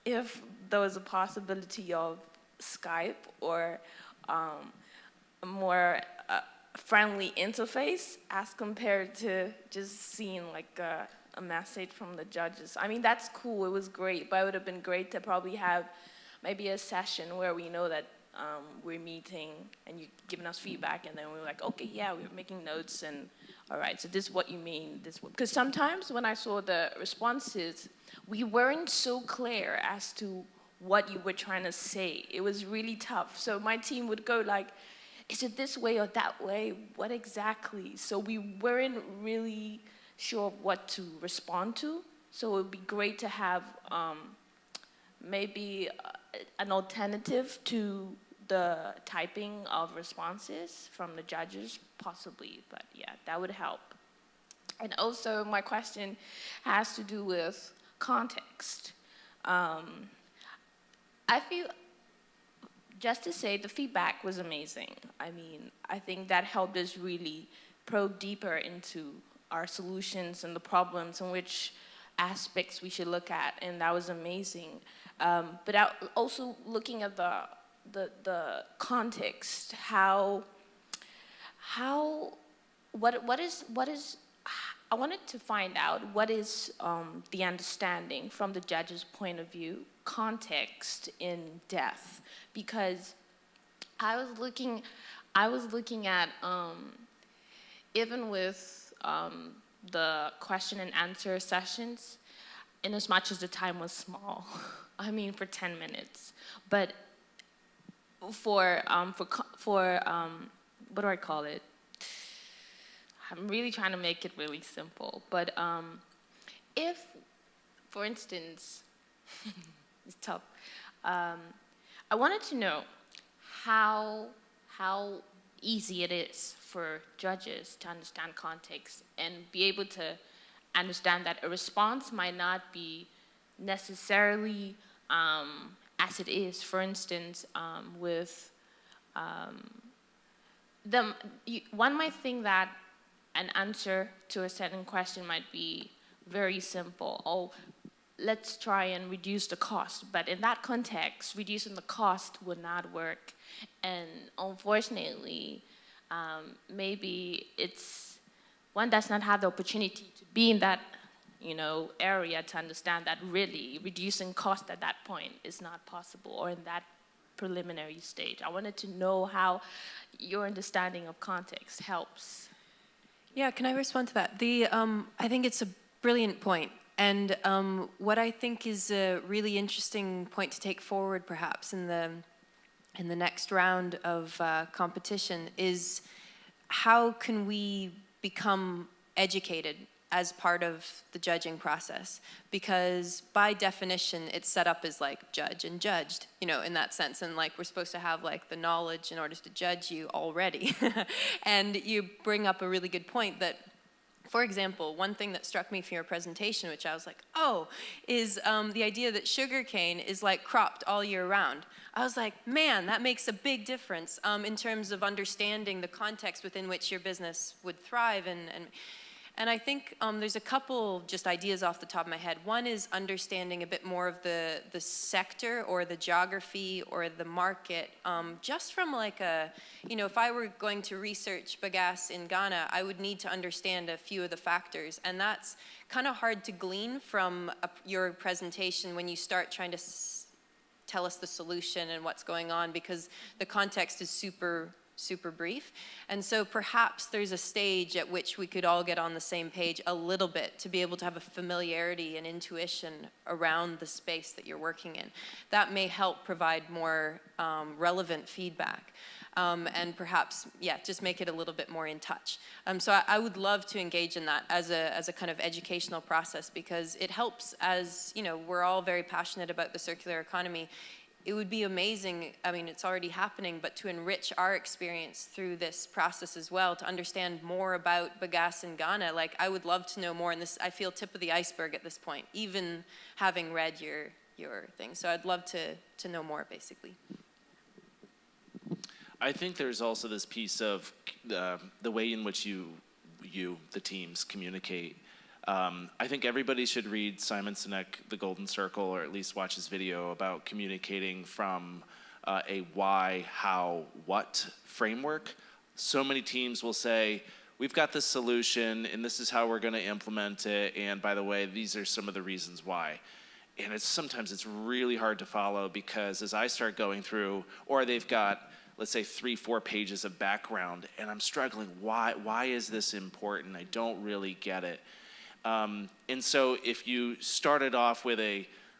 if there was a possibility of Skype or a more friendly interface as compared to just seeing like a message from the judges. I mean, that's cool, it was great, but it would have been great to probably have maybe a session where we know that we're meeting and you're giving us feedback, and then we're like, okay, yeah, we're making notes, and all right, so this is what you mean, because sometimes when I saw the responses, we weren't so clear as to what you were trying to say. It was really tough. So my team would go like, is it this way or that way? What exactly? So we weren't really sure of what to respond to. So it would be great to have maybe an alternative to the typing of responses from the judges, possibly, but yeah, that would help. And also my question has to do with context. I feel just to say, the feedback was amazing. I mean, I think that helped us really probe deeper into our solutions and the problems and which aspects we should look at, and that was amazing. But also looking at the context, what is I wanted to find out what is the understanding from the judge's point of view, context in death, because I was looking at even with the question and answer sessions, in as much as the time was small, I mean for 10 minutes, but for what do I call it? I'm really trying to make it really simple, but if, for instance, it's tough. I wanted to know how easy it is for judges to understand context and be able to understand that a response might not be necessarily as it is. For instance, with one might think that an answer to a certain question might be very simple. Oh, let's try and reduce the cost. But in that context, reducing the cost would not work. And unfortunately, maybe one does not have the opportunity to be in that, area to understand that really reducing cost at that point is not possible, or in that preliminary stage. I wanted to know how your understanding of context helps. Yeah, can I respond to that? I think it's a brilliant point. And what I think is a really interesting point to take forward, perhaps, in the next round of competition is how can we become educated as part of the judging process? Because by definition, it's set up as like judge and judged, in that sense. And like we're supposed to have like the knowledge in order to judge you already. And you bring up a really good point that, for example, one thing that struck me from your presentation, which I was like, is the idea that sugarcane is like cropped all year round. I was like, man, that makes a big difference in terms of understanding the context within which your business would thrive. And I think there's a couple just ideas off the top of my head. One is understanding a bit more of the sector or the geography or the market, just from like if I were going to research bagasse in Ghana, I would need to understand a few of the factors. And that's kind of hard to glean from your presentation when you start trying to tell us the solution and what's going on, because the context is super brief. And so perhaps there's a stage at which we could all get on the same page a little bit to be able to have a familiarity and intuition around the space that you're working in. That may help provide more relevant feedback. And perhaps, just make it a little bit more in touch. So I would love to engage in that as a kind of educational process, because it helps, as we're all very passionate about the circular economy. It would be amazing, I mean, it's already happening, but to enrich our experience through this process as well, to understand more about bagasse in Ghana. Like, I would love to know more, and this, I feel, tip of the iceberg at this point, even having read your thing. So I'd love to know more, basically. I think there's also this piece of the way in which you, the teams, communicate. I think everybody should read Simon Sinek, The Golden Circle, or at least watch his video about communicating from a why, how, what framework. So many teams will say, we've got this solution, and this is how we're going to implement it, and by the way, these are some of the reasons why. And sometimes it's really hard to follow, because as I start going through, or they've got, let's say, 3-4 pages of background, and I'm struggling, why is this important? I don't really get it. And so if you started off with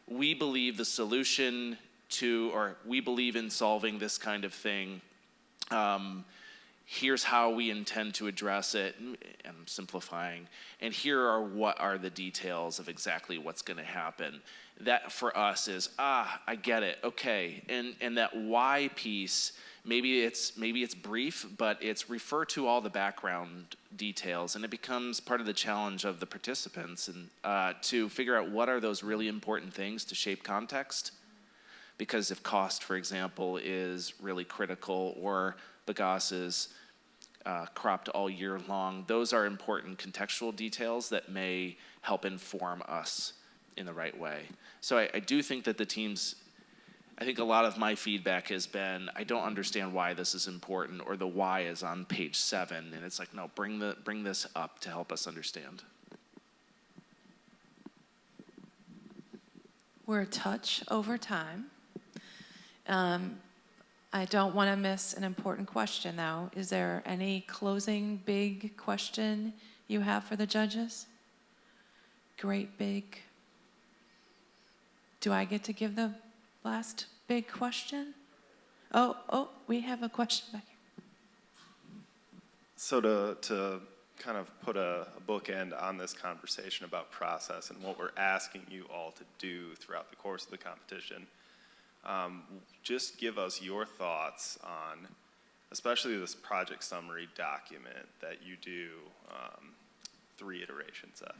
we believe the solution to, or we believe in solving this kind of thing, here's how we intend to address it, and I'm simplifying, and here are what are the details of exactly what's going to happen. That for us is, I get it, okay, and that why piece, maybe it's brief, but it's refer to all the background details, and it becomes part of the challenge of the participants, and to figure out what are those really important things to shape context. because if cost, for example, is really critical, or bagasse is cropped all year long, those are important contextual details that may help inform us in the right way. So I do think that the teams, I think a lot of my feedback has been, I don't understand why this is important, or the why is on page 7, and it's like, no, bring this up to help us understand. We're a touch over time. I don't want to miss an important question, though. Is there any closing big question you have for the judges? Great big. Do I get to give the last big question? Oh, we have a question back here. So to kind of put a bookend on this conversation about process and what we're asking you all to do throughout the course of the competition, just give us your thoughts on, especially this project summary document that you do 3 iterations of.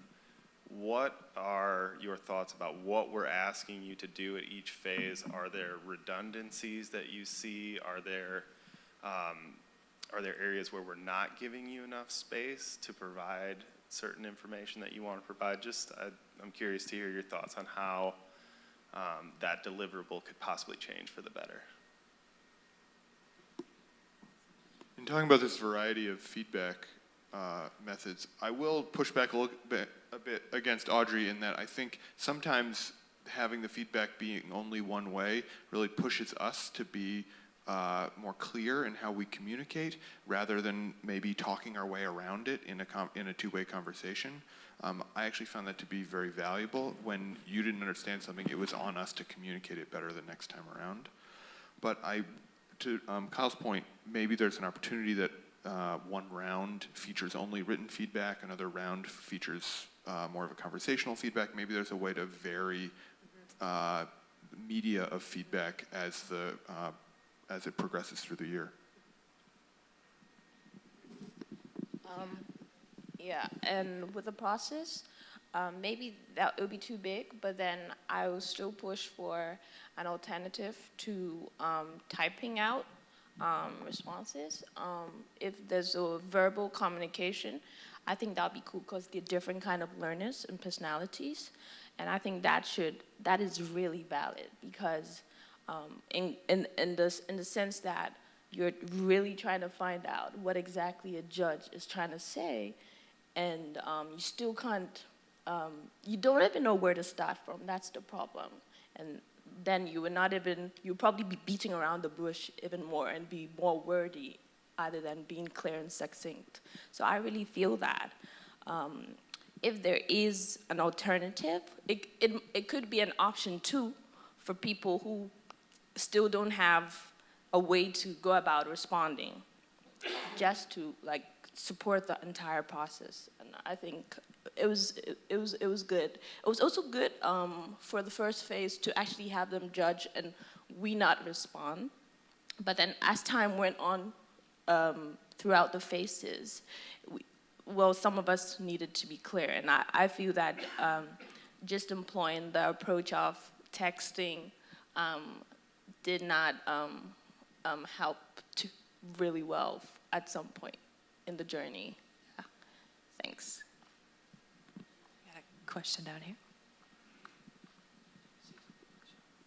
What are your thoughts about what we're asking you to do at each phase? Are there redundancies that you see? Are there areas where we're not giving you enough space to provide certain information that you want to provide? I'm curious to hear your thoughts on how that deliverable could possibly change for the better. In talking about this variety of feedback methods, I will push back a bit against Audrey in that I think sometimes having the feedback being only one way really pushes us to be more clear in how we communicate, rather than maybe talking our way around it in a two-way conversation. I actually found that to be very valuable. When you didn't understand something, it was on us to communicate it better the next time around. But to Kyle's point, maybe there's an opportunity that one round features only written feedback, another round features more of a conversational feedback. Maybe there's a way to vary media of feedback as it progresses through the year. Yeah, and with the process, maybe that would be too big, but then I will still push for an alternative to typing out responses. If there's a verbal communication, I think that would be cool because they're different kind of learners and personalities, and I think that is really valid because in the sense that you're really trying to find out what exactly a judge is trying to say, and you still can't, you don't even know where to start from. That's the problem. And then you'll probably be beating around the bush even more and be more wordy other than being clear and succinct. So I really feel that if there is an alternative, it could be an option too for people who still don't have a way to go about responding, just to support the entire process. And I think it was good. It was also good for the first phase to actually have them judge and we not respond. But then as time went on throughout the phases, some of us needed to be clear. And I feel that just employing the approach of texting did not help to really well at some point in the journey. Yeah. Thanks. Got a question down here.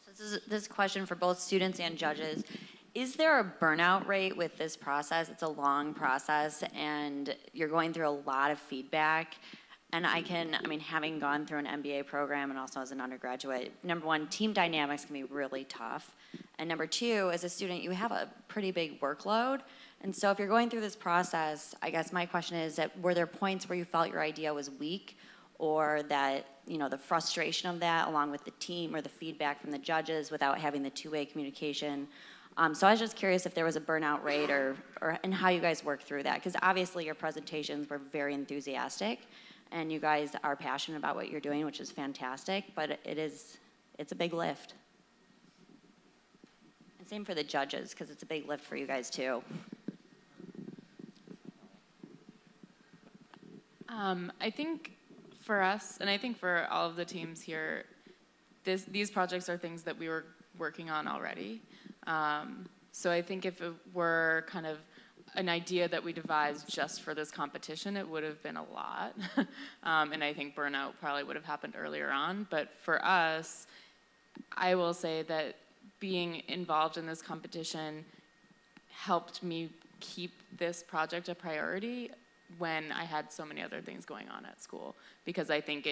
So this is a question for both students and judges. Is there a burnout rate with this process? It's a long process and you're going through a lot of feedback. And having gone through an MBA program and also as an undergraduate, number one, team dynamics can be really tough. And number two, as a student, you have a pretty big workload. And so if you're going through this process, I guess my question is that were there points where you felt your idea was weak, or that, the frustration of that along with the team or the feedback from the judges without having the two-way communication? So I was just curious if there was a burnout rate and how you guys worked through that, because obviously your presentations were very enthusiastic and you guys are passionate about what you're doing, which is fantastic, but it's a big lift. And same for the judges, because it's a big lift for you guys too. I think for us, and I think for all of the teams here, these projects are things that we were working on already. So I think if it were kind of an idea that we devised just for this competition, it would have been a lot. And I think Burnout probably would have happened earlier on. But for us, I will say that being involved in this competition helped me keep this project a priority when I had so many other things going on at school. Because I think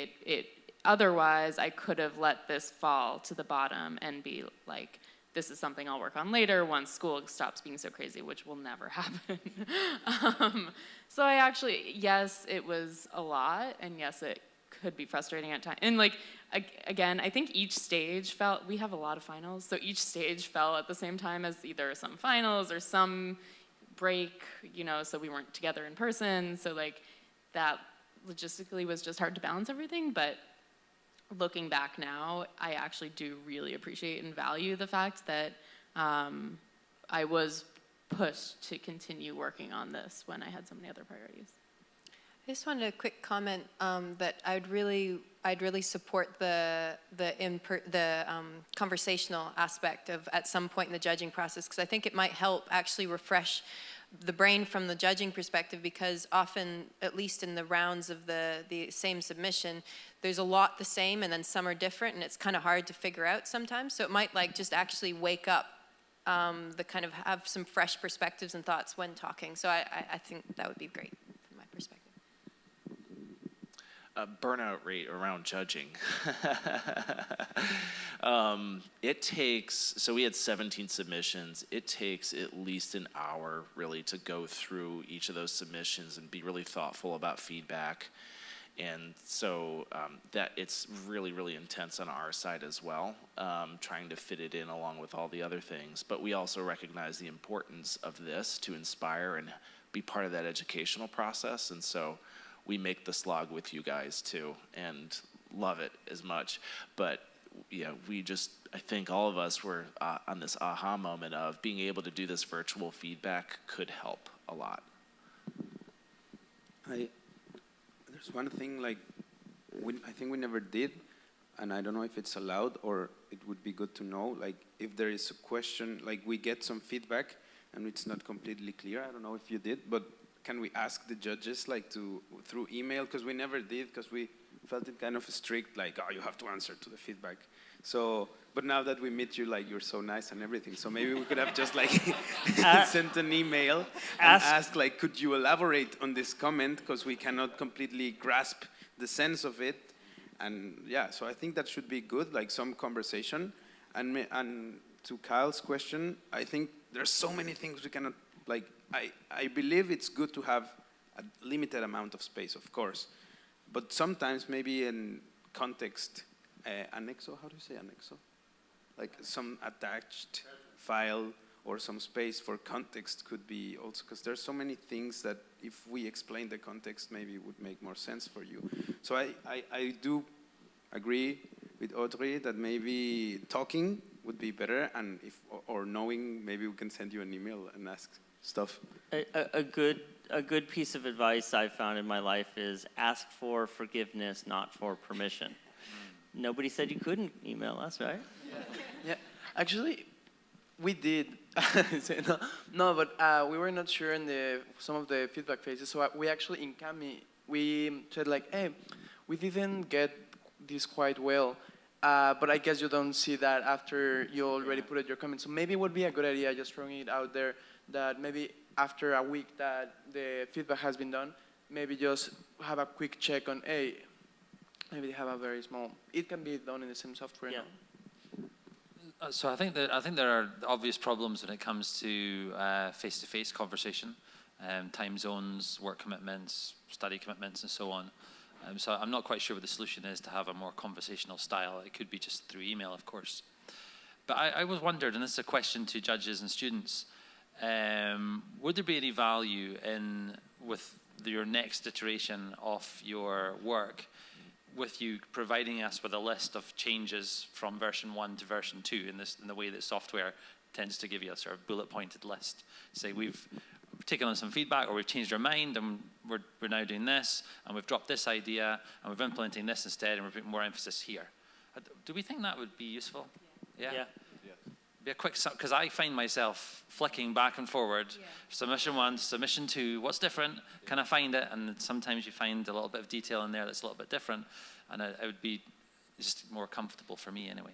otherwise I could have let this fall to the bottom and be like, this is something I'll work on later once school stops being so crazy, which will never happen. So I actually, yes, it was a lot, and yes, it could be frustrating at times. And like, again, I think each stage felt, we have a lot of finals, so each stage fell at the same time as either some finals or some break, you know, so we weren't together in person. So like, that logistically was just hard to balance everything, but looking back now, I actually do really appreciate and value the fact that I was pushed to continue working on this when I had so many other priorities. I just wanted a quick comment that I'd really support the conversational aspect of at some point in the judging process, because I think it might help actually refresh the brain from the judging perspective, because often, at least in the rounds of the same submission, there's a lot the same and then some are different, and it's kind of hard to figure out sometimes. So it might like just actually wake up the kind of have some fresh perspectives and thoughts when talking. So I think that would be great from my perspective. Burnout rate around judging. It takes, so we had 17 submissions. It takes at least an hour really to go through each of those submissions and be really thoughtful about feedback. And so that it's really, really intense on our side as well, trying to fit it in along with all the other things. But we also recognize the importance of this to inspire and be part of that educational process. And so we make the slog with you guys too, and love it as much. But yeah, I think all of us were on this aha moment of being able to do this virtual feedback could help a lot. There's one thing like I think we never did, and I don't know if it's allowed or it would be good to know, like if there is a question, like we get some feedback and it's not completely clear. I don't know if you did, but can we ask the judges like through email? Because we never did, because we felt it kind of strict, like, oh, you have to answer to the feedback. So, but now that we meet you, like, you're so nice and everything, so maybe we could have just like sent an email and ask, like, could you elaborate on this comment, because we cannot completely grasp the sense of it. And yeah, so I think that should be good, like some conversation. And to Kyle's question, I think there's so many things we cannot, like, I believe it's good to have a limited amount of space, of course. But sometimes maybe in context, annexo, how do you say annexo? Like some attached file or some space for context could be also, because there's so many things that if we explain the context, maybe it would make more sense for you. So I do agree with Audrey that maybe talking would be better, and or knowing, maybe we can send you an email and ask stuff. A good piece of advice I've found in my life is ask for forgiveness, not for permission. Nobody said you couldn't email us, right? Yeah, actually, we did. But we were not sure in some of the feedback phases. So we actually, in Gama, we said like, hey, we didn't get this quite well. But I guess you don't see that after you already put out your comments. So maybe it would be a good idea, just throwing it out there, that maybe after a week that the feedback has been done, maybe just have a quick check on, hey, maybe they have a very small, it can be done in the same software now. So I think there are obvious problems when it comes to face-to-face conversation, time zones, work commitments, study commitments, and so on. So I'm not quite sure what the solution is to have a more conversational style. It could be just through email, of course. But I was wondered, and this is a question to judges and students, would there be any value with your next iteration of your work, with you providing us with a list of changes from version 1 to version 2 in the way that software tends to give you a sort of bullet-pointed list? Say we've taken on some feedback, or we've changed our mind, and we're now doing this, and we've dropped this idea, and we're implementing this instead, and we're putting more emphasis here. Do we think that would be useful? Yeah. be a quick, because I find myself flicking back and forward. Yeah. Submission 1, submission 2, what's different? Can I find it? And sometimes you find a little bit of detail in there that's a little bit different. And it would be just more comfortable for me anyway.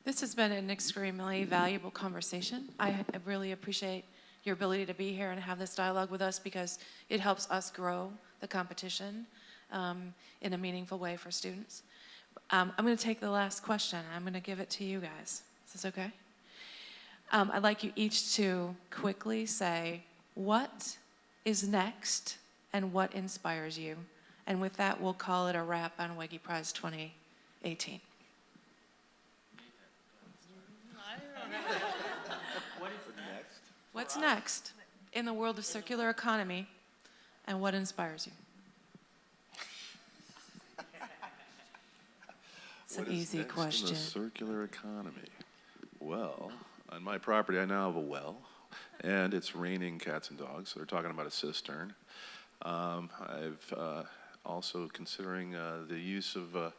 This has been an extremely valuable conversation. I really appreciate your ability to be here and have this dialogue with us, because it helps us grow the competition in a meaningful way for students. I'm going to take the last question. I'm going to give it to you guys. Is this okay? I'd like you each to quickly say what is next and what inspires you. And with that, we'll call it a wrap on Wege Prize 2018. What is next? What's next in the world of circular economy, and what inspires you? It's an easy question. In the circular economy. Well, on my property, I now have a well, and it's raining cats and dogs. So they're talking about a cistern. I've also considering the use of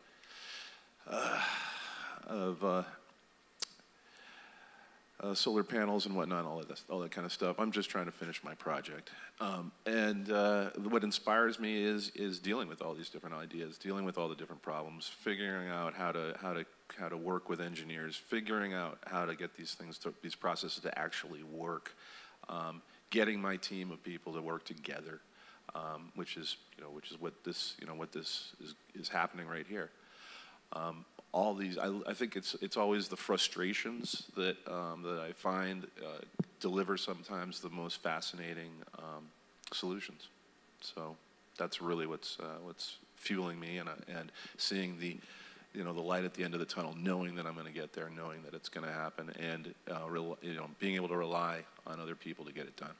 solar panels and whatnot, all that kind of stuff. I'm just trying to finish my project. And what inspires me is dealing with all these different ideas, dealing with all the different problems, figuring out how to work with engineers, figuring out how to get these processes to actually work, getting my team of people to work together, which is what this is happening right here. All these, I think it's always the frustrations that I find deliver sometimes the most fascinating solutions. So that's really what's fueling me, and seeing the light at the end of the tunnel, knowing that I'm going to get there, knowing that it's going to happen, and being able to rely on other people to get it done.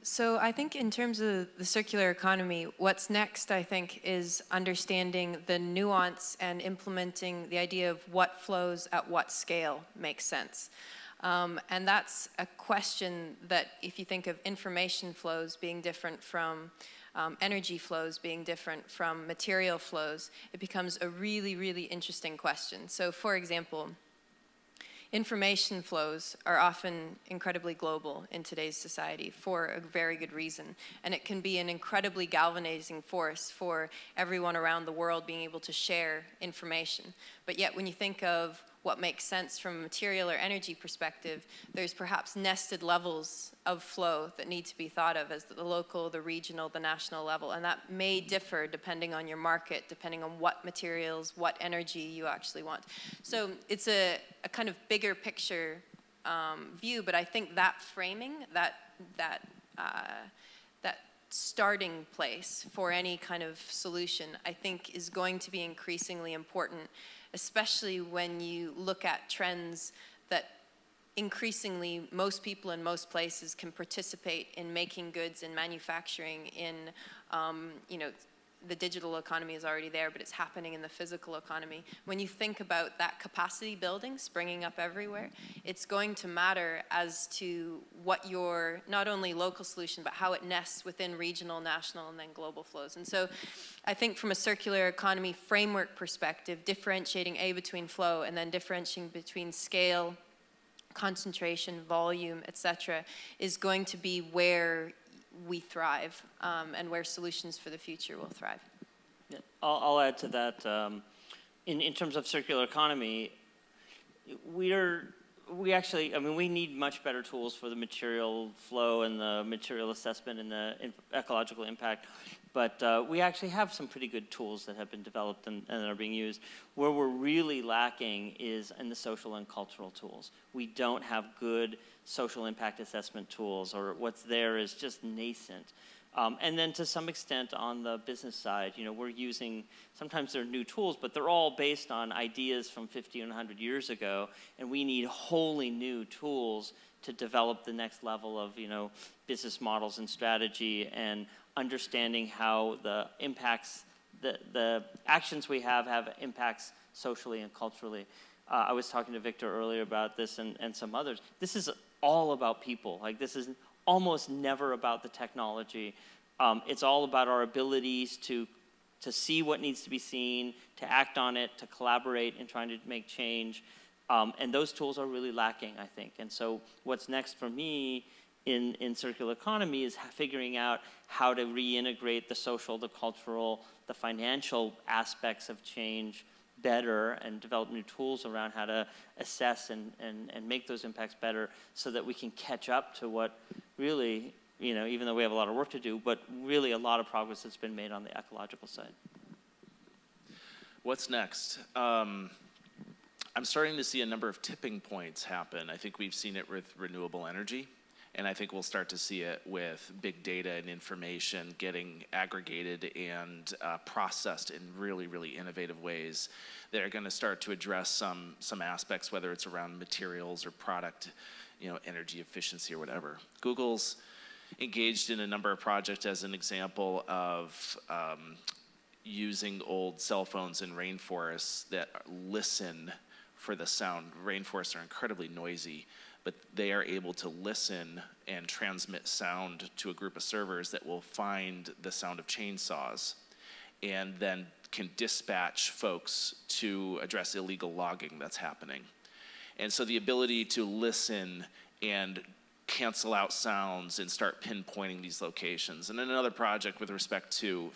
So I think in terms of the circular economy, what's next, I think, is understanding the nuance and implementing the idea of what flows at what scale makes sense. And that's a question that, if you think of information flows being different from energy flows being different from material flows, it becomes a really, really interesting question. So for example, information flows are often incredibly global in today's society for a very good reason. And it can be an incredibly galvanizing force for everyone around the world being able to share information. But yet when you think of what makes sense from a material or energy perspective, there's perhaps nested levels of flow that need to be thought of as the local, the regional, the national level. And that may differ depending on your market, depending on what materials, what energy you actually want. So it's a kind of bigger picture view, but I think that framing, that starting place for any kind of solution, I think is going to be increasingly important, especially when you look at trends that increasingly most people in most places can participate in making goods, in manufacturing, in, the digital economy is already there, but it's happening in the physical economy. When you think about that capacity building springing up everywhere, it's going to matter as to what your, not only local solution, but how it nests within regional, national, and then global flows. And so I think from a circular economy framework perspective, differentiating between flow and then differentiating between scale, concentration, volume, etc., is going to be where we thrive, and where solutions for the future will thrive. Yeah, I'll add to that. In terms of circular economy, we need much better tools for the material flow and the material assessment and the ecological impact. But we actually have some pretty good tools that have been developed and are being used. Where we're really lacking is in the social and cultural tools. We don't have good social impact assessment tools, or what's there is just nascent. And then to some extent on the business side, we're using, sometimes they're new tools, but they're all based on ideas from 50 and 100 years ago, and we need wholly new tools to develop the next level of, business models and strategy, and understanding how the impacts, the actions we have impacts socially and culturally. I was talking to Victor earlier about this and some others. This is all about people. Like, this is almost never about the technology. It's all about our abilities to to see what needs to be seen, to act on it, to collaborate in trying to make change. And those tools are really lacking, I think. And so what's next for me in circular economy is figuring out how to reintegrate the social, the cultural, the financial aspects of change better and develop new tools around how to assess and make those impacts better so that we can catch up to what really, even though we have a lot of work to do, but really a lot of progress that's been made on the ecological side. What's next? I'm starting to see a number of tipping points happen. I think we've seen it with renewable energy. And I think we'll start to see it with big data and information getting aggregated and processed in really, really innovative ways that are going to start to address some aspects, whether it's around materials or product, energy efficiency or whatever. Google's engaged in a number of projects as an example of using old cell phones in rainforests that listen for the sound. Rainforests are incredibly noisy, but they are able to listen and transmit sound to a group of servers that will find the sound of chainsaws and then can dispatch folks to address illegal logging that's happening. And so the ability to listen and cancel out sounds and start pinpointing these locations. And then another project with respect to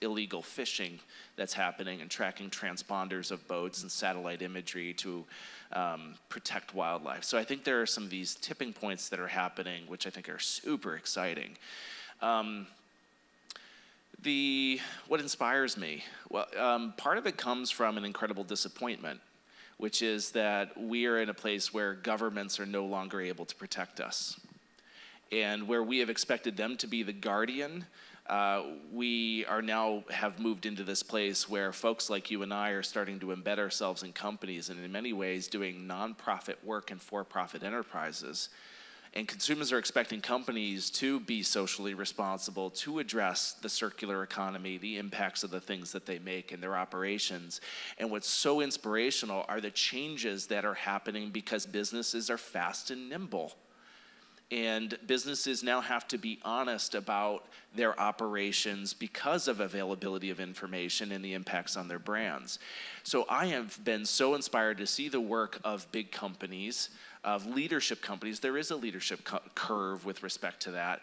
illegal fishing that's happening and tracking transponders of boats and satellite imagery to protect wildlife. So I think there are some of these tipping points that are happening, which I think are super exciting. What inspires me? Well, part of it comes from an incredible disappointment, which is that we are in a place where governments are no longer able to protect us. And where we have expected them to be the guardian, we are now have moved into this place where folks like you and I are starting to embed ourselves in companies and in many ways doing nonprofit work in for-profit enterprises. And consumers are expecting companies to be socially responsible, to address the circular economy, the impacts of the things that they make in their operations. And what's so inspirational are the changes that are happening because businesses are fast and nimble. And businesses now have to be honest about their operations because of availability of information and the impacts on their brands. So I have been so inspired to see the work of big companies, of leadership companies. There is a leadership curve with respect to that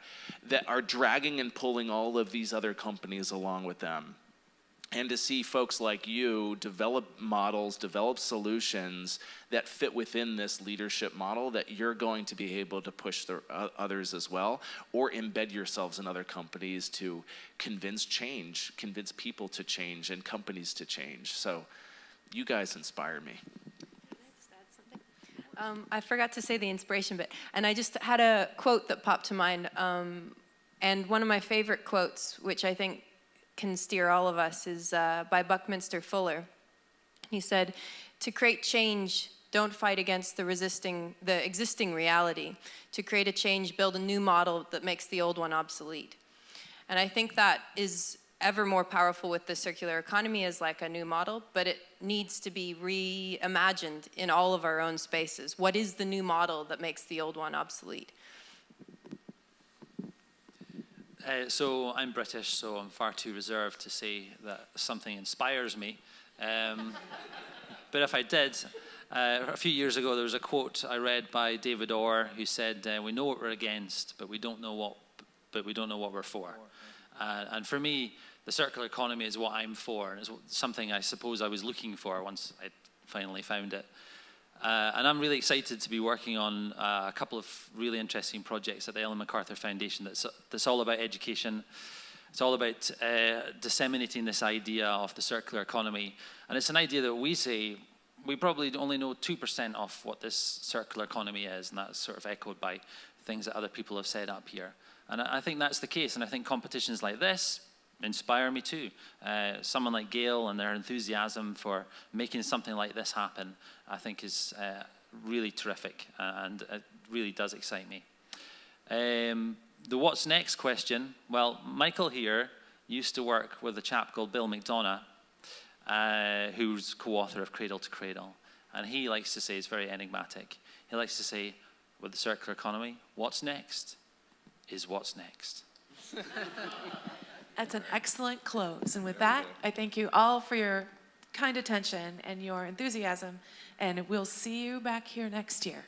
are dragging and pulling all of these other companies along with them. And to see folks like you develop models, develop solutions that fit within this leadership model that you're going to be able to push the others as well, or embed yourselves in other companies to convince change, convince people to change and companies to change. So you guys inspire me. I forgot to say the inspiration bit, and I just had a quote that popped to mind, and one of my favorite quotes, which I think can steer all of us, is by Buckminster Fuller. He said, "To create change, don't fight against the existing reality. To create a change, build a new model that makes the old one obsolete." And I think that is ever more powerful with the circular economy as like a new model, but it needs to be reimagined in all of our own spaces. What is the new model that makes the old one obsolete? So I'm British, so I'm far too reserved to say that something inspires me. But if I did, a few years ago there was a quote I read by David Orr who said, "We know what we're against, but we don't know what we're for." And for me, the circular economy is what I'm for, and it's something I suppose I was looking for once I finally found it. And I'm really excited to be working on a couple of really interesting projects at the Ellen MacArthur Foundation that's all about education. It's all about disseminating this idea of the circular economy. And it's an idea that we say we probably only know 2% of what this circular economy is, and that's sort of echoed by things that other people have said up here. And I think that's the case, and I think competitions like this inspire me too. Someone like Gail and their enthusiasm for making something like this happen, I think is really terrific, and it really does excite me. The what's next question, well, Michael here used to work with a chap called Bill McDonough, who's co-author of Cradle to Cradle, and he likes to say, it's very enigmatic, he likes to say, with the circular economy, what's next is what's next. That's an excellent close. And with that, I thank you all for your kind attention and your enthusiasm, and we'll see you back here next year.